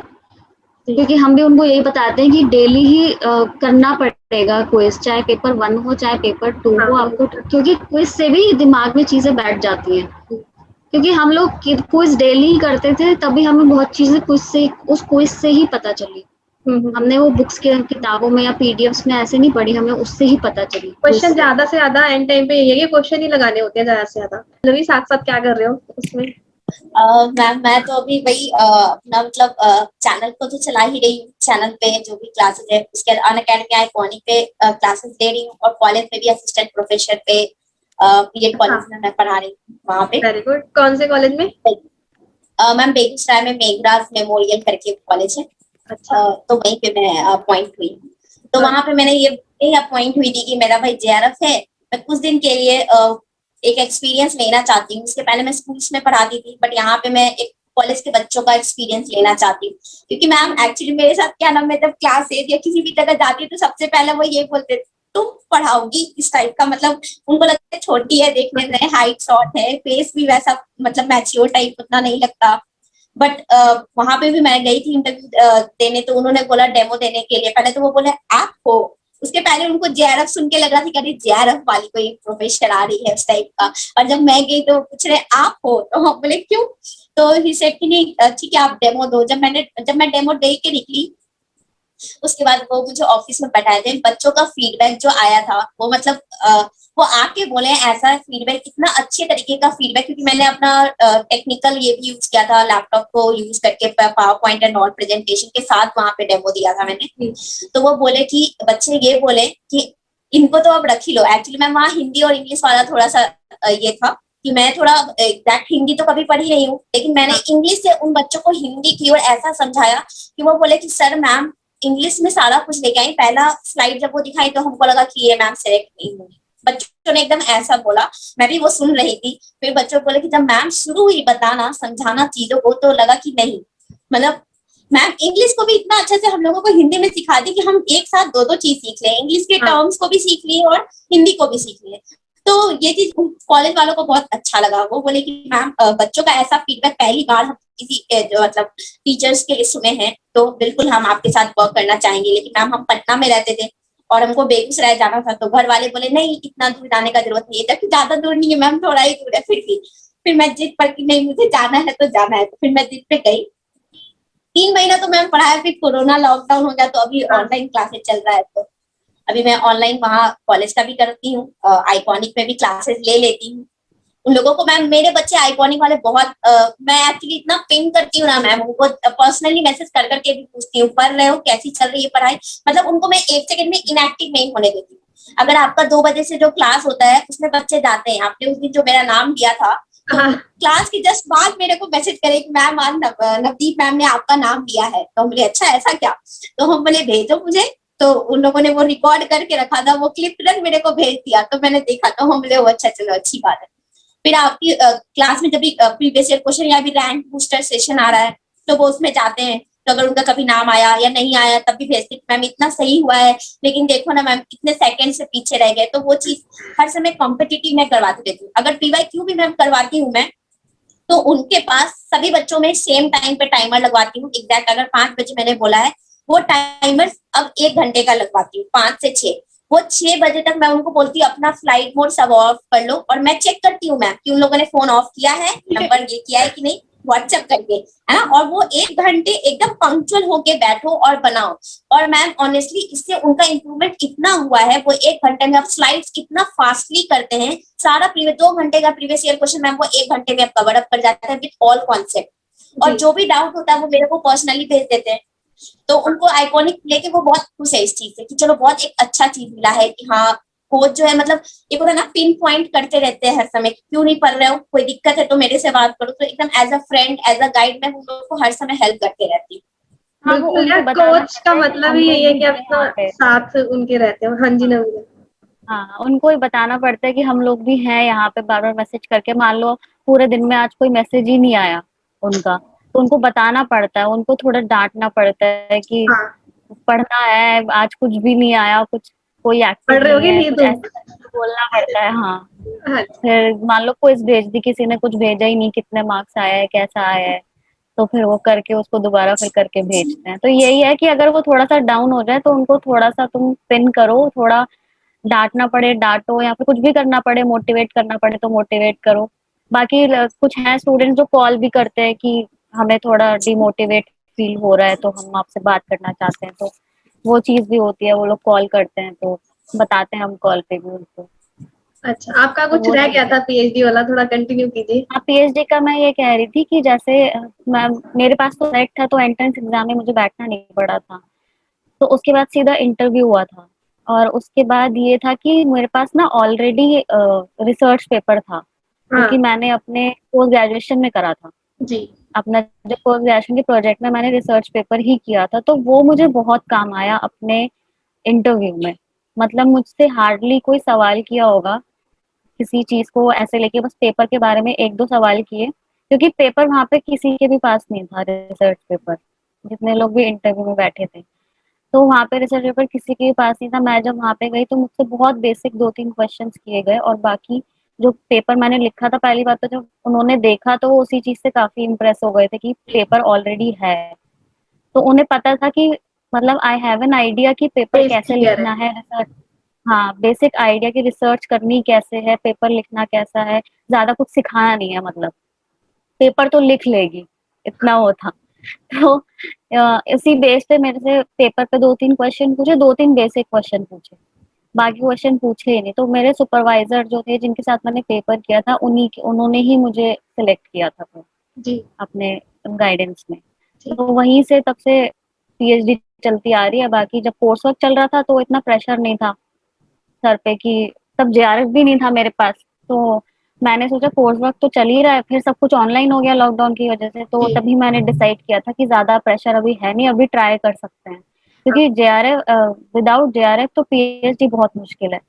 जी। क्योंकि हम भी उनको यही बताते हैं कि डेली ही करना पड़ेगा क्विज़, चाहे पेपर 1 हो, चाहे पेपर 2 हाँ, हो आपको, क्योंकि क्विज़ से भी दिमाग में चीज़ें बैठ जाती हैं। क्योंकि हम लोग क्विज़ डेली ही करते थे, तभी हमें बहुत चीज़ें उस क्विज़ से ही पता चली। हमने वो बुक्स के किताबों में या पीडीएफ्स में ऐसे नहीं पढ़ी, हमें उससे ही पता चली, क्विज़ क्वेश्चन से। ज्यादा से ज्यादा एंड टाइम पे ये है कि क्वेश्चन ही लगाने होते हैं ज्यादा से ज्यादा। लवी साथ साथ क्या कर रहे हो उसमें? मैम मैं तो अभी वही अपना मतलब चैनल को तो चला ही रही हूँ। चैनल पे जो भी क्लासेस है उसके अनअकैडमी आइकॉनिक पे क्लासेस ले रही हूँ, और कॉलेज में भी असिस्टेंट प्रोफेसर पे बीएड अच्छा, कॉलेज में मैं पढ़ा रही हूँ वहाँ पे। Very good. कौन से कॉलेज में? मैम बेगूसराय में मेघराज मेमोरियल करके कॉलेज है, अच्छा। तो वहीं पे मैं अपॉइंट हुई। तो हाँ, वहां पे मैंने ये अपॉइंट हुई थी कि मेरा भाई जेआरएफ है, मैं कुछ दिन के लिए एक एक्सपीरियंस लेना चाहती हूँ। इसके पहले मैं स्कूल्स में पढ़ाती थी, बट यहाँ पे मैं एक कॉलेज के बच्चों का एक्सपीरियंस लेना चाहती हूँ। क्योंकि मैम एक्चुअली मेरे साथ क्या ना, मैं जब क्लास 8 या किसी भी जगह जाती हूँ तो सबसे पहले वो ये बोलते थे, तुम पढ़ाओगी इस टाइप का, मतलब उनको लगता है छोटी है देखने में, हाइट शॉर्ट है, फेस भी वैसा मतलब मैच्योर टाइप उतना नहीं लगता। बट वहां पे भी मैं गई थी इंटरव्यू देने, तो उन्होंने बोला डेमो देने के लिए। पहले तो वो बोले आप हो, उसके पहले उनको जेआरएफ सुन के लग रहा था कि जेआरएफ वाली कोई प्रोफेसर आ रही है उस टाइप का। और जब मैं गई तो पूछ रहे आप हो, तो हम बोले क्यों, तो ही सेड कि नहीं ठीक है आप डेमो दो। जब मैं डेमो दे के निकली, उसके बाद वो मुझे ऑफिस में बैठाए थे। बच्चों का फीडबैक जो आया था वो मतलब वो आके बोले ऐसा फीडबैक, इतना अच्छे तरीके का फीडबैक, क्योंकि मैंने अपना टेक्निकल ये भी यूज किया था, लैपटॉप को यूज करके power point and all presentation के साथ वहां पे डेमो दिया था मैंने। तो वो बोले कि बच्चे ये बोले कि इनको तो अब रख ही लो। एक्चुअली मैं वहाँ हिंदी और इंग्लिश वाला थोड़ा सा ये था कि मैं थोड़ा एग्जैक्ट हिंदी तो कभी पढ़ी नहीं हूँ, लेकिन मैंने इंग्लिश से उन बच्चों को हिंदी की और ऐसा समझाया कि वो बोले कि सर मैम इंग्लिश में सारा कुछ लेके आई, पहला स्लाइड जब वो दिखाई तो हमको लगा कि ये मैम सेलेक्ट नहीं होंगी। बच्चों ने एकदम ऐसा बोला, मैं भी वो सुन रही थी। फिर बच्चों बोले कि जब मैम शुरू हुई बताना समझाना चीजों को, तो लगा कि नहीं, मतलब मैम इंग्लिश को भी इतना अच्छे से हम लोगों को हिंदी में सिखा दी कि हम एक साथ दो दो चीज सीख लें, इंग्लिश के हाँ। टर्म्स को भी सीख लिए और हिंदी को भी सीख लिए। तो ये चीज कॉलेज वालों को बहुत अच्छा लगा। वो बोले कि मैम बच्चों का ऐसा फीडबैक पहली बार इसी जो मतलब टीचर्स के इसमें हैं, तो बिल्कुल हम आपके साथ वर्क करना चाहेंगे। लेकिन मैम हम पटना में रहते थे और हमको बेगूसराय जाना था, तो घर वाले बोले नहीं इतना दूर जाने का जरूरत नहीं है, जबकि ज्यादा दूर नहीं है मैम, थोड़ा ही दूर है। फिर मैं जिद पर कि नहीं मुझे जाना है तो जाना है, तो फिर मैं जिद पे गई। 3 महीना तो मैम पढ़ाया, फिर कोरोना लॉकडाउन हो गया, तो अभी हाँ ऑनलाइन क्लासेस चल रहा है। तो अभी मैं ऑनलाइन वहाँ कॉलेज का भी करती हूँ, आइकॉनिक में भी क्लासेस ले लेती हूँ उन लोगों को। मैम मेरे बच्चे आइकॉनिक वाले बहुत मैं एक्चुअली इतना पिंग करती हूँ ना मैम, उनको पर्सनली मैसेज कर करके भी पूछती हूँ पढ़ रहे हो, कैसी चल रही है पढ़ाई। मतलब उनको मैं 1 सेकंड में इनएक्टिव नहीं होने देती हूँ। अगर आपका 2 बजे से जो क्लास होता है उसमें बच्चे जाते हैं, आपने उस दिन जो मेरा नाम दिया था, तो हाँ क्लास के जस्ट बाद मेरे को मैसेज करे कि मैम आज नवदीप मैम ने आपका नाम लिया है। तो हम बोले अच्छा ऐसा क्या, तो हम बोले भेजो मुझे। तो उन लोगों ने वो रिकॉर्ड करके रखा था, वो क्लिप तुरंत मेरे को भेज दिया, तो मैंने देखा, तो हम बोले वो अच्छा चलो अच्छी बात है। फिर आपकी क्लास में जब भी प्रीवियस ईयर क्वेश्चन या भी रैंक बूस्टर सेशन आ रहा है, तो वो उसमें जाते हैं, तो अगर उनका कभी नाम आया या नहीं आया तब भी भेजते हैं मैम इतना सही हुआ है, लेकिन देखो ना मैम इतने सेकंड से पीछे रह गए। तो वो चीज हर समय कॉम्पिटिटिव में करवाती रहती हूँ। अगर पीवाईक्यू भी मैम करवाती हूँ मैं, तो उनके पास सभी बच्चों में सेम टाइम पे टाइमर लगवाती हूँ। एग्जैक्ट अगर 5 बजे मैंने बोला है, वो टाइमर अब 1 घंटे का लगवाती हूँ, 5 से 6। वो 6 बजे तक मैं उनको बोलती हूँ अपना फ्लाइट मोड सब ऑफ कर लो, और मैं चेक करती हूँ मैम कि उन लोगों ने फोन ऑफ किया है, नंबर ये किया है कि नहीं, व्हाट्सएप करके, है ना। और वो 1 घंटे एकदम पंक्चुअल होके बैठो और बनाओ। और मैम ऑनेस्टली इससे उनका इंप्रूवमेंट इतना हुआ है, वो 1 घंटे में अब स्लाइड्स कितना फास्टली करते हैं। सारा प्रीवियस 2 घंटे का प्रीवियस ईयर क्वेश्चन मैम वो 1 घंटे में कवर अप कर जाता है विद ऑल कॉन्सेप्ट। और जी जो भी डाउट होता है वो मेरे को पर्सनली भेज देते हैं। तो उनको आइकॉनिक लेके वो बहुत खुश है इस चीज से कि चलो बहुत एक अच्छा चीज मिला है कि हाँ कोच जो है मतलब एक होता है ना पिन पॉइंट करते रहते हैं हर समय, क्यों नहीं पढ़ रहे हो, कोई दिक्कत है तो मेरे से बात करो। तो एकदम as a friend as a guide मैं उन लोगों को हर समय हेल्प करते रहती हूँ। हाँ, वो बिल्कुल यार, उनको बताना कोच का पड़ता है कि मतलब हम ही लोग यही है भी कि आप हैं यहाँ पे। साथ उनके रहते हो। हाँ जी हाँ नवीना। हाँ, उनको ही बताना पड़ता है कि हम लोग भी हैं यहाँ पे। बार बार मैसेज करके, मान लो पूरे दिन में आज कोई मैसेज ही नहीं आया उनका, तो उनको बताना पड़ता है, उनको थोड़ा डांटना पड़ता है कि हाँ पढ़ना है, आज कुछ भी नहीं आया, कुछ कोई एक्टिव पढ़ रहे नहीं होगे है, नहीं कुछ तुम? ऐसे करके बोलना पड़ता है। हाँ, हाँ फिर मान लो क्विज भेज दी किसी ने, कुछ भेजा ही नहीं, कितने मार्क्स आया है, कैसा आया है, तो फिर वो करके उसको दोबारा फिर करके भेजते हैं। तो यही है कि अगर वो थोड़ा सा डाउन हो जाए तो उनको थोड़ा सा तुम पिन करो, थोड़ा डांटना पड़े डांटो, या फिर कुछ भी करना पड़े, मोटिवेट करना पड़े तो मोटिवेट करो। बाकी कुछ हैं स्टूडेंट्स जो कॉल भी करते हैं कि हमें थोड़ा डिमोटिवेट फील हो रहा है तो हम आपसे बात करना चाहते हैं, तो वो चीज भी होती है, वो लोग कॉल करते हैं तो बताते हैं हम कॉल पे भी उनको। अच्छा, आपका तो कुछ वो रह चीज गया है। था पीएचडी वाला, थोड़ा कंटिन्यू कीजिए। हाँ, पीएचडी का मैं ये कह रही थी कि जैसे मैं, मेरे पास तो नेट था, तो एंट्रेंस एग्जाम में मुझे बैठना नहीं पड़ा था। तो उसके बाद सीधा इंटरव्यू हुआ था, और उसके बाद ये था कि मेरे पास ना ऑलरेडी रिसर्च पेपर था, क्योंकि हाँ मैंने अपने पोस्ट ग्रेजुएशन में करा था। जी। अपना जो पोस्ट ग्रेजुएशन के प्रोजेक्ट में मैंने रिसर्च पेपर ही किया था, तो वो मुझे बहुत काम आया अपने इंटरव्यू में। मतलब मुझसे हार्डली कोई सवाल किया होगा किसी चीज को ऐसे लेके, बस पेपर के बारे में एक दो सवाल किए, क्योंकि पेपर वहां पे किसी के भी पास नहीं था, रिसर्च पेपर, जितने लोग भी इंटरव्यू में बैठे थे। तो वहाँ पे रिसर्च पेपर किसी के पास नहीं था। मैं जब वहाँ पे गई तो मुझसे बहुत बेसिक 2-3 क्वेश्चंस किए गए, और बाकी जो पेपर मैंने लिखा था, पहली बात तो जब उन्होंने देखा तो वो उसी चीज से काफी इम्प्रेस हो गए थे कि पेपर ऑलरेडी है। तो उन्हें पता था कि मतलब आई हैव एन आइडिया कि पेपर बेस कैसे क्लियर लिखना है। है, रिसर्च। हाँ, बेसिक आइडिया की रिसर्च करनी कैसे है, पेपर लिखना कैसा है, ज्यादा कुछ सिखाना नहीं है, मतलब पेपर तो लिख लेगी, इतना वो था। तो इसी बेस पे मेरे से पेपर पे 2-3 क्वेश्चन पूछे, 2-3 बेसिक क्वेश्चन पूछे, बाकी क्वेश्चन पूछे ही नहीं। तो मेरे सुपरवाइजर जो थे जिनके साथ मैंने पेपर किया था, उन्होंने ही मुझे सिलेक्ट किया था फिर जी अपने गाइडेंस में। ठीक। तो वहीं से तब से पीएचडी चलती आ रही है। बाकी जब कोर्स वर्क चल रहा था तो इतना प्रेशर नहीं था सर पे, कि तब जेआरएफ भी नहीं था मेरे पास। तो मैंने सोचा कोर्स वर्क तो चल ही रहा है, फिर सब कुछ ऑनलाइन हो गया लॉकडाउन की वजह से, तो जी तभी मैंने डिसाइड किया था कि ज्यादा प्रेशर अभी है नहीं, अभी ट्राई कर सकते हैं। हाँ क्योंकि जेआरएफ, विदाउट जेआरएफ तो पीएचडी बहुत मुश्किल है।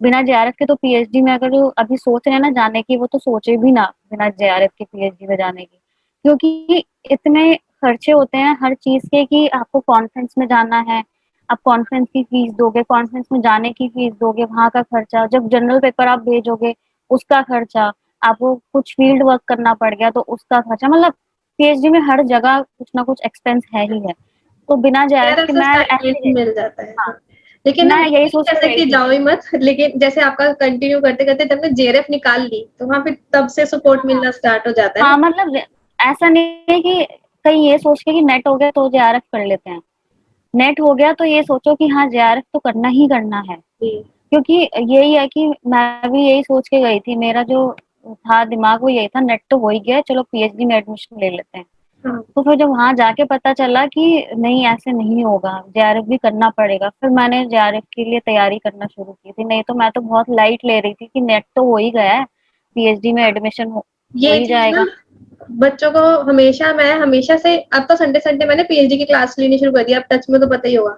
बिना जेआरएफ के तो पीएचडी में अगर जो अभी सोच रहे हैं ना जाने की, वो तो सोचे भी ना बिना जेआरएफ के पीएचडी में जाने की। क्योंकि इतने खर्चे होते हैं हर चीज के, कि आपको कॉन्फ्रेंस में जाना है, आप कॉन्फ्रेंस की फीस दोगे, कॉन्फ्रेंस में जाने की फीस दोगे, वहां का खर्चा, जब जनरल पेपर आप भेजोगे उसका खर्चा, आपको कुछ फील्ड वर्क करना पड़ गया तो उसका खर्चा, मतलब पीएचडी में हर जगह कुछ ना कुछ एक्सपेंस है ही है, तो बिना जेआरएफ यार के से मैं स्टाइपेंड ऐसे, मिल जाता है। हाँ, हाँ। लेकिन ना मैं ये यही भी नहीं सोच कह के गई सकती थी। जाओ ही मत, लेकिन जैसे आपका कंटिन्यू करते करते तुमने जेआरएफ निकाल ली तो वहां पे तब से सपोर्ट हाँ, मिलना स्टार्ट हो जाता है ना। हाँ, मतलब ऐसा नहीं है कि कहीं ये सोच के कि नेट हो गया तो जेआरएफ कर लेते हैं, नेट हो गया तो ये सोचो कि हाँ जेआरएफ तो करना ही करना है, जी। क्योंकि यही है कि मैं भी यही सोच के गई थी, मेरा जो था दिमाग वो यही था, नेट तो हो ही गया है, चलो पीएचडी में एडमिशन ले लेते हैं। हाँ। तो फिर जब वहां जाके पता चला कि नहीं ऐसे नहीं होगा, जेआरएफ भी करना पड़ेगा, फिर मैंने जेआरएफ के लिए तैयारी करना शुरू की थी। नहीं तो मैं तो बहुत लाइट ले रही थी कि नेट तो हो ही गया है, पीएचडी में एडमिशन हो ये ही चीज ना जाएगा। बच्चों को हमेशा, मैं हमेशा से, अब तो संडे संडे मैंने पीएचडी की क्लास लेनी शुरू कर दी, अब टच में तो पता ही होगा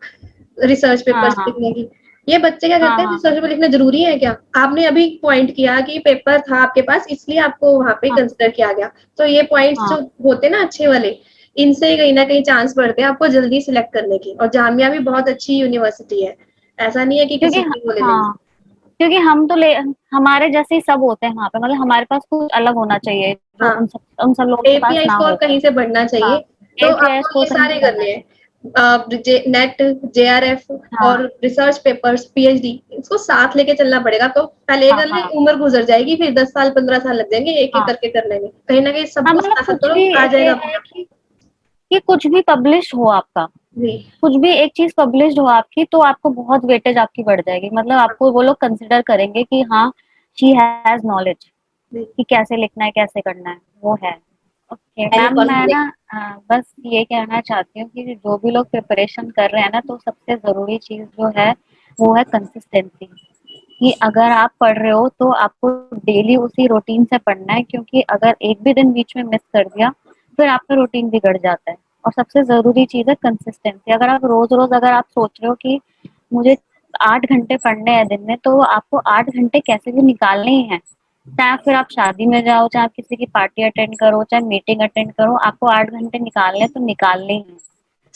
रिसर्च हाँ, पेपर्स हाँ, लिखने की। ये बच्चे क्या हाँ, करते हैं, हाँ, रिसर्च पेपर लिखना जरूरी है क्या? आपने अभी पॉइंट किया कि पेपर था आपके पास इसलिए आपको वहां पे हाँ, कंसिडर किया गया, तो ये पॉइंट्स हाँ, जो होते हैं ना अच्छे वाले, इनसे कहीं ना कहीं चांस बढ़ते हैं आपको जल्दी सिलेक्ट करने की। और जामिया भी बहुत अच्छी यूनिवर्सिटी है, ऐसा नहीं है कि क्योंकि किसी की वो ले लेंगे। हाँ, क्योंकि हम तो ले हमारे जैसे ही सब होते हैं वहाँ पे, मतलब हमारे पास कुछ अलग होना चाहिए जो हाँ, उन सब लोगों के पास एपीआई ना स्कोर हो। कहीं से बढ़ना हाँ, चाहिए। तो एपीआई आपको स्कोर ये कहीं सारे से बढ़ना करने चाहिए। हैं, नेट, जेआरएफ हाँ, और रिसर्च पेपर्स, पीएचडी, इसको साथ लेके चलना पड़ेगा। तो पहले हाँ, कर ले, हाँ, उम्र गुजर जाएगी, फिर 10 साल 15 साल लग जाएंगे एक एक हाँ, करके करने में, कहीं ना कहीं सब हाँ, कुछ मतलब साथ कुछ तो भी आ ये जाएगा है अपना। कि कुछ भी पब्लिश हो आपका, जी। कुछ भी एक चीज पब्लिश हो आपकी, तो आपको बहुत वेटेज आपकी बढ़ जाएगी, मतलब हाँ। आपको वो लोग कंसिडर करेंगे कि हाँ शी हैज नॉलेज, जी। कि कैसे लिखना है कैसे करना है वो है। ओके मैंने मैम, मैं ना बस ये कहना चाहती हूँ कि जो भी लोग प्रिपरेशन कर रहे हैं ना, तो सबसे जरूरी चीज जो है वो है कंसिस्टेंसी, कि अगर आप पढ़ रहे हो तो आपको डेली उसी रूटीन से पढ़ना है, क्योंकि अगर एक भी दिन बीच में मिस कर दिया फिर आपका रूटीन बिगड़ जाता है। और सबसे जरूरी चीज है कंसिस्टेंसी, अगर आप रोज रोज अगर आप सोच रहे हो कि मुझे 8 घंटे पढ़ने हैं दिन में, तो आपको 8 घंटे कैसे भी निकालने ही हैं, चाहे फिर आप शादी में जाओ, चाहे आप किसी की पार्टी अटेंड करो, चाहे मीटिंग अटेंड करो, आपको 8 घंटे निकालने तो निकालने ही हैं।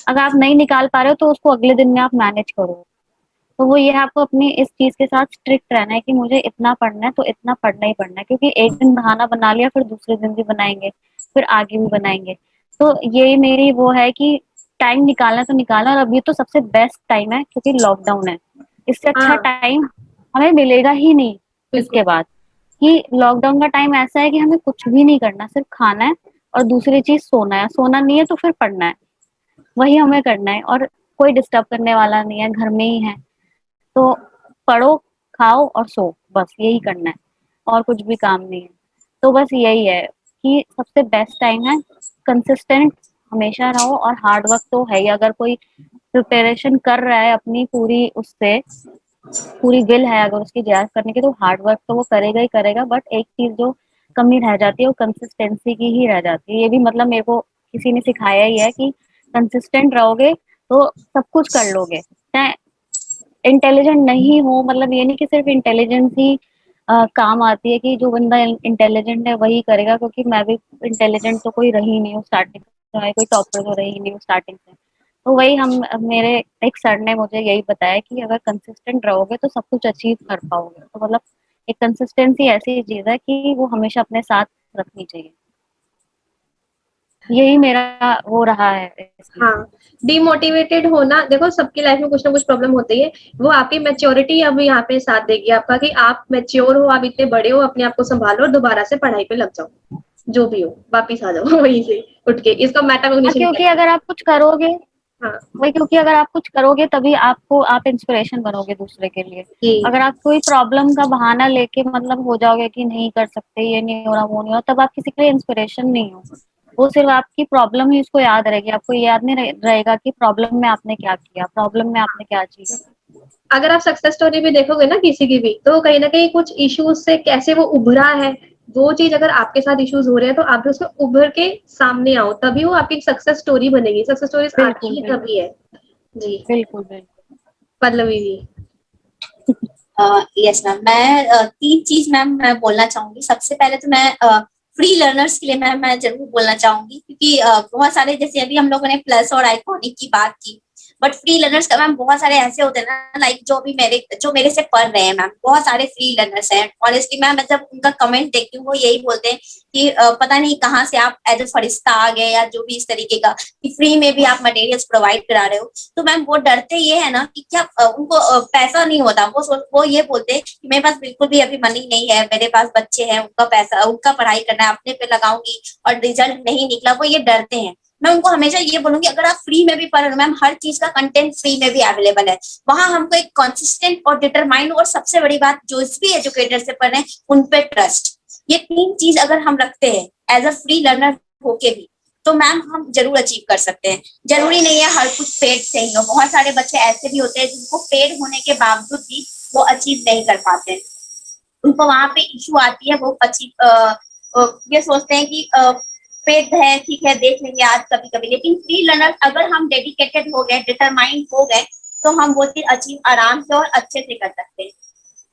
अगर आप नहीं निकाल पा रहे हो तो उसको अगले दिन में आप मैनेज करो। तो वो ये है, आपको अपनी इस चीज के साथ स्ट्रिक्ट रहना है कि मुझे इतना पढ़ना है तो इतना पढ़ना ही पढ़ना है, क्योंकि एक दिन बहाना बना लिया फिर दूसरे दिन भी बनाएंगे, फिर आगे भी बनाएंगे। तो ये मेरी वो है कि टाइम निकालना तो निकालना, और अभी तो सबसे बेस्ट टाइम है क्योंकि लॉकडाउन है, इससे अच्छा हाँ। टाइम हमें मिलेगा ही नहीं बिल्कुल। इसके बाद। कि लॉकडाउन का टाइम ऐसा है कि हमें कुछ भी नहीं करना, सिर्फ खाना है और दूसरी चीज सोना है, सोना नहीं है तो फिर पढ़ना है, वही हमें करना है, और कोई डिस्टर्ब करने वाला नहीं है, घर में ही है, तो पढ़ो, खाओ और सो, बस यही करना है, और कुछ भी काम नहीं है। तो बस यही है कि सबसे बेस्ट टाइम है, कंसिस्टेंट हमेशा रहो, और हार्ड वर्क तो है ही, अगर कोई प्रिपरेशन कर रहा है अपनी पूरी उससे, पूरी विल है अगर उसकी जेआरएफ करने की, तो हार्ड वर्क तो वो करेगा ही करेगा, बट एक चीज जो कमी रह जाती है वो कंसिस्टेंसी की ही रह जाती है। ये भी मतलब मेरे को किसी ने सिखाया ही है कि कंसिस्टेंट रहोगे तो सब कुछ कर लोगे, चाहे इंटेलिजेंट नहीं हो, मतलब ये नहीं कि सिर्फ इंटेलिजेंस ही काम आती है, कि जो बंदा इंटेलिजेंट है वही करेगा, क्योंकि मैं भी इंटेलिजेंट तो कोई रही नहीं हूँ स्टार्टिंग से, मैं कोई टॉपर तो रही नहीं हूँ स्टार्टिंग से। तो वही हम मेरे एक सर ने मुझे यही बताया कि अगर कंसिस्टेंट रहोगे तो सब कुछ अचीव कर पाओगे, तो मतलब एक कंसिस्टेंसी ऐसी चीज है कि वो हमेशा अपने साथ रखनी चाहिए। यही मेरा वो रहा है इसमें। हाँ। डिमोटिवेटेड होना, देखो सबकी लाइफ में कुछ ना कुछ प्रॉब्लम होती है, वो आपकी मैच्योरिटी अब यहाँ पे साथ देगी आपका, कि आप मैच्योर हो, आप इतने बड़े हो, अपने आप को संभालो और दोबारा से पढ़ाई पे लग जाओ, जो भी हो वापिस आ जाओ वहीं से उठ के, इसको हाँ, मेटाकोग्निशन क्योंकि कहते हैं। अगर आप कुछ करोगे, हाँ। वही, क्योंकि अगर आप कुछ करोगे तभी आपको आप इंस्पिरेशन बनोगे दूसरे के लिए। जी। अगर आप कोई प्रॉब्लम का बहाना लेके मतलब हो जाओगे कि नहीं कर सकते, ये नहीं हो रहा, वो नहीं हो रहा, तब आप किसी के लिए इंस्पिरेशन नहीं हो, वो सिर्फ आपकी प्रॉब्लम ही उसको याद रहेगी, आपको ये याद नहीं रहेगा कि प्रॉब्लम में आपने क्या किया, प्रॉब्लम में आपने क्या अचीव किया। अगर आप सक्सेस स्टोरी भी देखोगे ना किसी की भी, तो कहीं ना कहीं कुछ इश्यूज से कैसे वो उभरा है, वो चीज अगर आपके साथ इश्यूज हो रहे हैं तो आप भी उसमें उभर के सामने आओ, तभी वो आपकी सक्सेस स्टोरी बनेगी। सक्सेस स्टोरीज आती बिल्कुल, ही बिल्कुल, तभी है। जी। बिल्कुल, बिल्कुल। पल्लवी जी। यस मैम, मैं तीन चीज मैम मैं बोलना चाहूंगी। सबसे पहले तो मैं फ्री लर्नर्स के लिए मैं जरूर बोलना चाहूंगी, क्योंकि बहुत सारे, जैसे अभी हम लोगों ने प्लस और आइकॉनिक की बात की, बट फ्री लर्नर्स का मैम बहुत सारे ऐसे होते हैं ना, लाइक जो मेरे से पढ़ रहे हैं मैम, बहुत सारे फ्री लर्नर्स हैं। ऑनेस्टली मैम, मैं जब उनका कमेंट देखती हूँ वो यही बोलते हैं कि पता नहीं कहाँ से आप एज ए फरिश्ता आ गए, या जो भी इस तरीके का कि फ्री में भी आप मटेरियल्स प्रोवाइड करा रहे हो। तो मैम वो डरते ये है ना कि क्या उनको पैसा नहीं होता, वो ये बोलते हैं कि मेरे पास बिल्कुल भी अभी मनी नहीं है, मेरे पास बच्चे हैं, उनका पैसा, उनका पढ़ाई करना है, अपने पे लगाऊंगी और रिजल्ट नहीं निकला, वो ये डरते हैं। मैं उनको हमेशा ये बोलूंगी, अगर आप फ्री में भी पढ़ रहे हो मैम, हर चीज का कंटेंट फ्री में भी अवेलेबल है। वहां हमको एक कंसिस्टेंट और डिटरमाइंड, और सबसे बड़ी बात जो भी एजुकेटर से पढ़ रहे हैं उन पे ट्रस्ट, ये 3 चीज अगर हम रखते हैं एज अ फ्री लर्नर होके भी, तो मैम हम जरूर अचीव कर सकते हैं। जरूरी नहीं है हर कुछ पेड से ही हो, बहुत सारे बच्चे ऐसे भी होते हैं जिनको पेड होने के बावजूद भी वो अचीव नहीं कर पाते, उनको वहां पे इशू आती है, वो ये सोचते हैं कि पेड है, ठीक है देख लेंगे आज कभी कभी। लेकिन फ्री लर्नर अगर हम डेडिकेटेड हो गए, डिटरमाइंड हो गए, तो हम वो चीज अचीव आराम से और अच्छे से कर सकते हैं।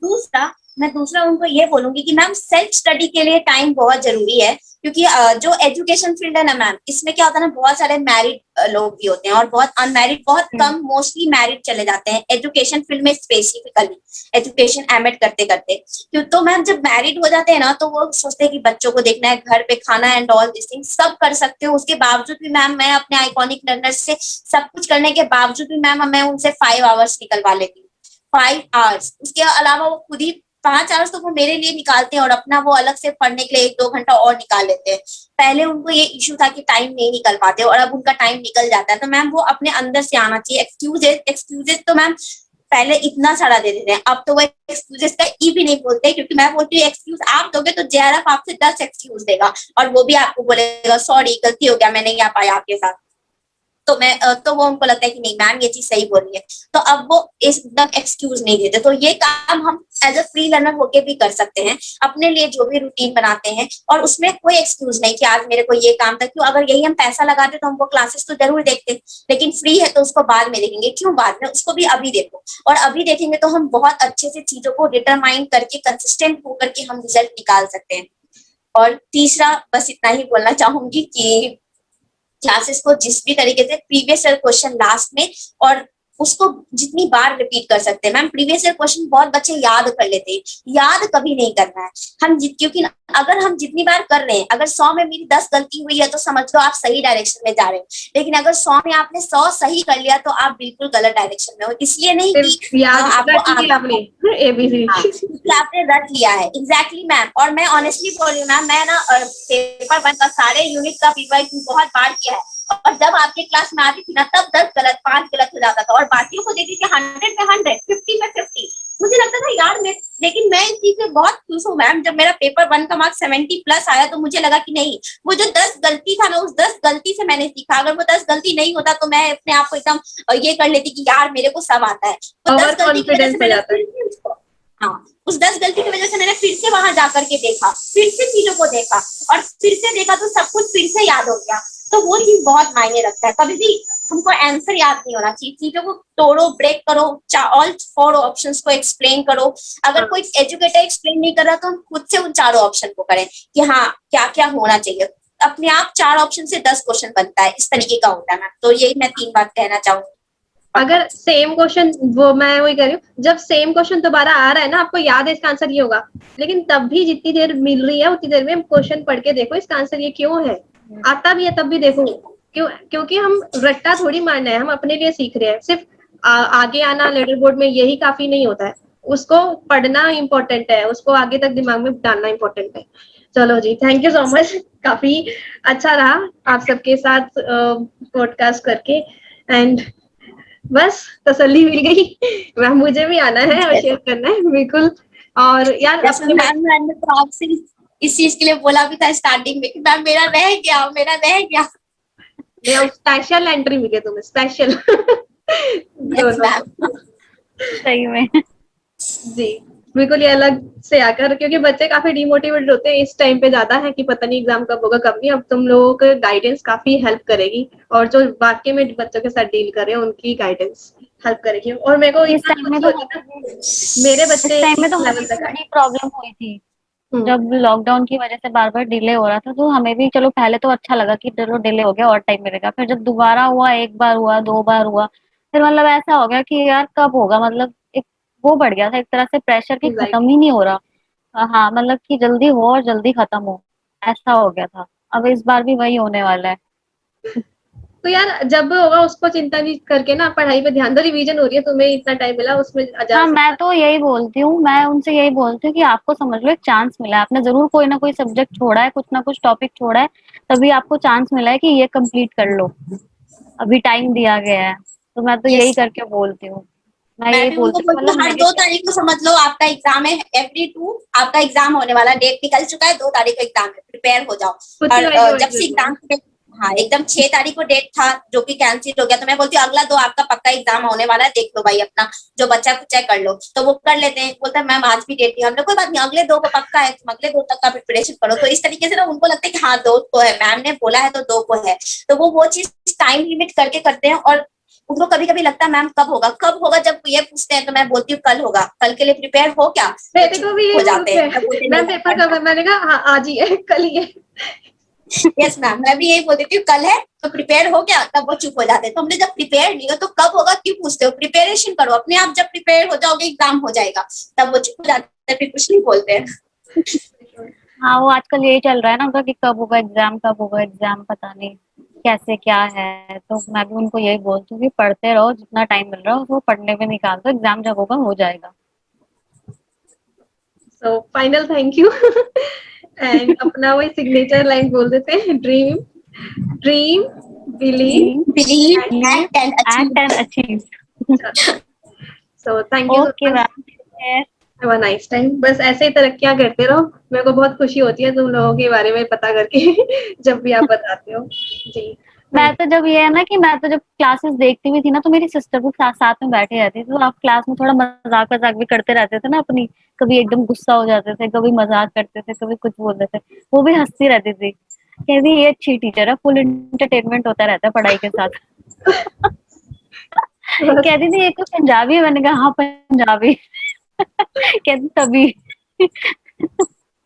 दूसरा, मैं दूसरा उनको ये बोलूंगी कि मैम सेल्फ स्टडी के लिए टाइम बहुत जरूरी है, क्योंकि जो एजुकेशन फील्ड है ना मैम, इसमें क्या होता है ना, बहुत सारे मैरिड लोग भी होते हैं और बहुत अनमैरिड, बहुत कम, मोस्टली मैरिड चले जाते हैं एजुकेशन फील्ड में, स्पेसिफिकली एजुकेशन एमएड करते करते। क्यों, तो मैम जब मैरिड हो जाते हैं ना, तो वो सोचते हैं कि बच्चों को देखना है, घर पे खाना एंड ऑल दिस थिंग सब कर सकते हो, उसके बावजूद भी मैम मैं अपने आइकॉनिक लर्नर्स से सब कुछ करने के बावजूद भी मैम मैं उनसे 5 आवर्स निकलवा लेती हूँ, 5 आवर्स। उसके अलावा वो खुद ही 5 आवर्स तो वो मेरे लिए निकालते हैं, और अपना वो अलग से पढ़ने के लिए 1-2 घंटा और निकाल लेते हैं। पहले उनको ये इश्यू था कि टाइम नहीं निकल पाते, और अब उनका टाइम निकल जाता है। तो मैम वो अपने अंदर से आना चाहिए। एक्सक्यूजेस तो मैम पहले इतना सारा दे देते हैं, अब तो वो एक्सक्यूजेस का ई भी नहीं बोलते, क्योंकि मैं बोलती हूँ एक्सक्यूज आप दोगे तो जेआरएफ आपसे 10 एक्सक्यूज देगा, और वो भी आपको बोलेगा सॉरी गलती हो गया, मैं नहीं आ पाया आपके साथ। तो वो उनको लगता है कि नहीं मैम ये चीज सही बोल रही है, तो अब वो एकदम एक्सक्यूज नहीं देते। तो ये काम हम एज अ फ्री लर्नर होके भी कर सकते हैं, अपने लिए जो भी रूटीन बनाते हैं, और उसमें कोई एक्सक्यूज नहीं कि आज मेरे को ये काम था। क्यों, अगर यही हम पैसा लगाते तो हम वो क्लासेस तो जरूर देखते, लेकिन फ्री है तो उसको बाद में देखेंगे। क्यों बाद में, उसको भी अभी देखो, और अभी देखेंगे तो हम बहुत अच्छे से चीजों को डिटरमाइन करके कंसिस्टेंट होकर के हम रिजल्ट निकाल सकते हैं। और तीसरा बस इतना ही बोलना चाहूंगी कि क्लासेस को जिस भी तरीके से प्रीवियस ईयर क्वेश्चन लास्ट में, और उसको जितनी बार रिपीट कर सकते हैं मैम। प्रीवियस ईयर क्वेश्चन बहुत बच्चे याद कर लेते हैं, याद कभी नहीं करना है क्योंकि अगर हम जितनी बार कर रहे हैं, अगर 100 में मेरी 10 गलती हुई है तो समझ लो आप सही डायरेक्शन में जा रहे हो, लेकिन अगर 100 में आपने 100 सही कर लिया तो आप बिल्कुल गलत डायरेक्शन में हो। इसलिए नहीं कि याद आपको आपने एबीसी। हाँ, आपने रट लिया है। एग्जैक्टली मैम, और मैं ऑनेस्टली बोल रही हूँ मैम, मैं ना पेपर 1 का सारे यूनिट का पेपर बहुत बार किया है, और जब आपके क्लास में आती थी ना तब 10 गलत 5 गलत हो जाता था, और बाकियों को देती थी 100 पे 100, 50 पे 50। मुझे लगता था यार लेकिन मैं इस चीज से बहुत खुश हूँ मैम, जब मेरा पेपर 1 का मार्क 70+ आया तो मुझे लगा कि नहीं, वो जो 10 गलती था ना, उस 10 गलती से मैंने सीखा। अगर वो 10 गलती नहीं होता तो मैं अपने आप को एकदम ये कर लेती कि यार मेरे को सब आता है। तो 10 गलती की वजह से मैंने हाँ, उस 10 गलती की वजह से मैंने फिर से वहां जाकर के देखा, फिर से चीजों को देखा, और फिर से देखा तो सब कुछ फिर से याद हो गया। तो वो चीज बहुत मायने रखता है। कभी भी हमको आंसर याद नहीं होना चाहिए, चीजों को तोड़ो, ब्रेक करो, ऑल 4 ऑप्शंस को एक्सप्लेन करो। अगर कोई एजुकेटर एक्सप्लेन नहीं कर रहा तो हम खुद से उन 4 ऑप्शन को करें कि हाँ क्या क्या होना चाहिए। अपने आप 4 ऑप्शन से 10 क्वेश्चन बनता है, इस तरीके का होता है मैम। तो यही मैं 3 बात कहना चाहूंगी। अगर सेम क्वेश्चन, वो मैं वही कह रही हूँ, जब सेम क्वेश्चन दोबारा आ रहा है ना, आपको याद है इसका आंसर ये होगा, लेकिन तब भी जितनी देर मिल रही है उतनी देर में क्वेश्चन पढ़ के देखो इसका आंसर ये क्यों है। आता भी है तब भी देखो, क्योंकि हम रट्टा थोड़ी मारना है, हम अपने लिए सीख रहे हैं। सिर्फ आगे आना लीडर बोर्ड में यही काफी नहीं होता है, उसको पढ़ना इम्पोर्टेंट है, उसको आगे तक दिमाग में डालना इम्पोर्टेंट है। चलो जी, थैंक यू सो मच, काफी अच्छा रहा आप सबके साथ पॉडकास्ट करके। एंड बस तसल्ली मिल गई मैम, मुझे भी आना है और शेयर करना है बिल्कुल। और यार मैम मैंने तो आपसे इस चीज के लिए बोला भी था स्टार्टिंग में कि मैम मेरा रह गया। स्पेशल एंट्री मिले तुम्हें, स्पेशल। सही में जी बिल्कुल, ये अलग से आकर, क्योंकि बच्चे काफी डिमोटिवेटेड होते हैं इस टाइम पे ज्यादा है कि पता नहीं एग्जाम कब होगा कब नहीं। अब तुम लोगों को गाइडेंस काफी हेल्प करेगी, और जो वाकई में बच्चों के साथ डील कर रहे हैं उनकी गाइडेंस हेल्प करेगी। और मेरे को इस टाइम में तो मेरे बच्चे लेवल तक बड़ी प्रॉब्लम हुई थी जब लॉकडाउन की वजह से बार बार डिले हो रहा था। तो हमें भी चलो पहले तो अच्छा लगा कि चलो डिले हो गया और टाइम मिलेगा, फिर जब दोबारा हुआ, 1 बार हुआ, 2 बार हुआ, फिर मतलब ऐसा हो गया कि यार कब होगा, मतलब एक वो बढ़ गया था एक तरह से प्रेशर कि Anxiety. खत्म ही नहीं हो रहा। हाँ मतलब कि जल्दी हो और जल्दी खत्म हो, ऐसा हो गया था। अब इस बार भी वही होने वाला है। तो यार जब होगा उसको चिंता नहीं करके ना पढ़ाई पे ध्यान दो, रिवीजन हो रही है, तुम्हें इतना टाइम मिला उसमें जा हाँ मैं सकता तो यही बोलती हूँ, मैं उनसे यही बोलती हूँ कि आपको समझ लो एक चांस मिला है, आपने जरूर कोई ना कोई सब्जेक्ट छोड़ा है, कुछ ना कुछ टॉपिक छोड़ा है, तभी आपको चांस मिला है कि ये कंप्लीट कर लो, अभी टाइम दिया गया है। तो मैं तो यही यस, करके बोलती हूँ, मैं मैं यही भी उनको बोलती हूँ कि बोलती हूँ मतलब हर 2 नेगेटिव। तारीख को समझ लो आपका एग्जाम है, एवरी 2 आपका एग्जाम होने वाला है, डेट निकल चुका है, 2 तारीख को एग्जाम है, प्रिपेयर हो जाओ। खुद से और वही जब से बोल रही एग्जाम, हाँ एकदम 6 तारीख को डेट था जो कि कैंसिल हो गया, तो मैं बोलती हूँ अगला 2 आपका पक्का एग्जाम होने वाला है, देख लो भाई अपना जो बच्चा कुछ है कर लो, तो वो कर लेते हैं, बोलता है मैम आज भी डेट नहीं, हमने कोई बात नहीं अगले 2 को पक्का है, तुम अगले 2 तक का प्रिपरेशन करो। तो इस तरीके से ना उनको लगता है कि हाँ 2 को है, मैम ने बोला है तो 2 को है, तो वो चीज टाइम लिमिट करके करते हैं। और उनको कभी कभी लगता है मैम कब होगा कब होगा, जब ये पूछते हैं तो मैं बोलती हूँ कल होगा, कल के लिए प्रिपेयर हो क्या, तो बेटे चुप को भी यही हो जाते बोलते हैं, हैं, मैं बोलती नहीं मैम मैम पेपर कब पढ़ना। है, मैंने कहा हाँ आज ही है, कल ही है। यस मैम, मैं भी यही बोल देती हूँ कल है तो प्रिपेयर हो गया, तब वो चुप हो जाते हैं। तो हमने जब प्रिपेयर नहीं हो तो कब होगा क्यों पूछते हो, प्रिपरेशन करो अपने आप, जब प्रिपेयर हो जाओगे एग्जाम हो जाएगा, तब वो चुप हो जाते हैं, फिर कुछ नहीं बोलते हैं। हाँ वो आजकल यही चल रहा है ना उनका कि कब होगा एग्जाम, कब होगा एग्जाम, पता नहीं कैसे क्या है। तो मैं भी उनको यही बोलती हूँ कि पढ़ते रहो, जितना टाइम मिल रहा है उसको पढ़ने में निकाल दो, एग्जाम जब होगा हो जाएगा। So final thank you. And अपना वही सिग्नेचर लाइन बोल देते हैं, dream dream believe believe, and act and act and achieve. Achieve. So thank you so okay much, ma'am. Have a nice time. बस ऐसे ही तरक्कियां करते रहो, मेरे को बहुत खुशी होती है तुम लोगों के बारे में पता करके। जब भी आप बताते हो जी। मैं थैंक तो जब ये है ना कि मैं तो जब क्लासेस देखती भी थी ना, तो मेरी सिस्टर भी साथ साथ में बैठी रहती थी, तो आप क्लास में थोड़ा मजाक मजाक भी करते रहते थे ना अपनी, कभी एकदम गुस्सा हो जाते थे, कभी मजाक करते थे, कभी कुछ बोलते थे, वो भी हंसती रहती थी, कहती ये अच्छी टीचर है, फुल एंटरटेनमेंट होता रहता है पढ़ाई के साथ। यू। बस कहती थी ये कोई पंजाबी है, मैंने कहा हाँ पंजाबी। कहती तभी।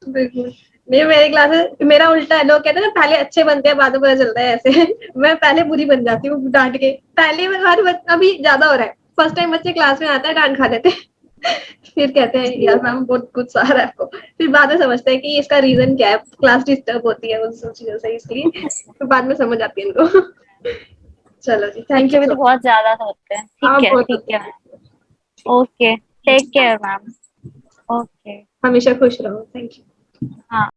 बिल्कुल नहीं, मेरे क्लास में मेरा उल्टा है, लोग कहते हैं ना पहले अच्छे बनते हैं बाद में पता चलता है ऐसे। मैं पहले बुरी बन जाती हूँ डांट के, पहले में हर अभी ज्यादा हो रहा है, फर्स्ट टाइम बच्चे क्लास में आता है डांट खा देते हैं। फिर कहते हैं यार मैम बहुत कुछ आ रहा है आपको, फिर बाद में समझते हैं कि इसका रीजन क्या है, क्लास डिस्टर्ब होती है उन सब चीजों से, इसलिए फिर बाद में समझ आती है इनको। चलो जी, थैंक यू बच्चे भी सो तो मच। बहुत ज्यादा होते हैं। हाँ बहुत ठीक होते है हैं। Ma'am. Okay, take care ma'am. Okay. हमेशा खुश रहो, थैंक यू। हाँ।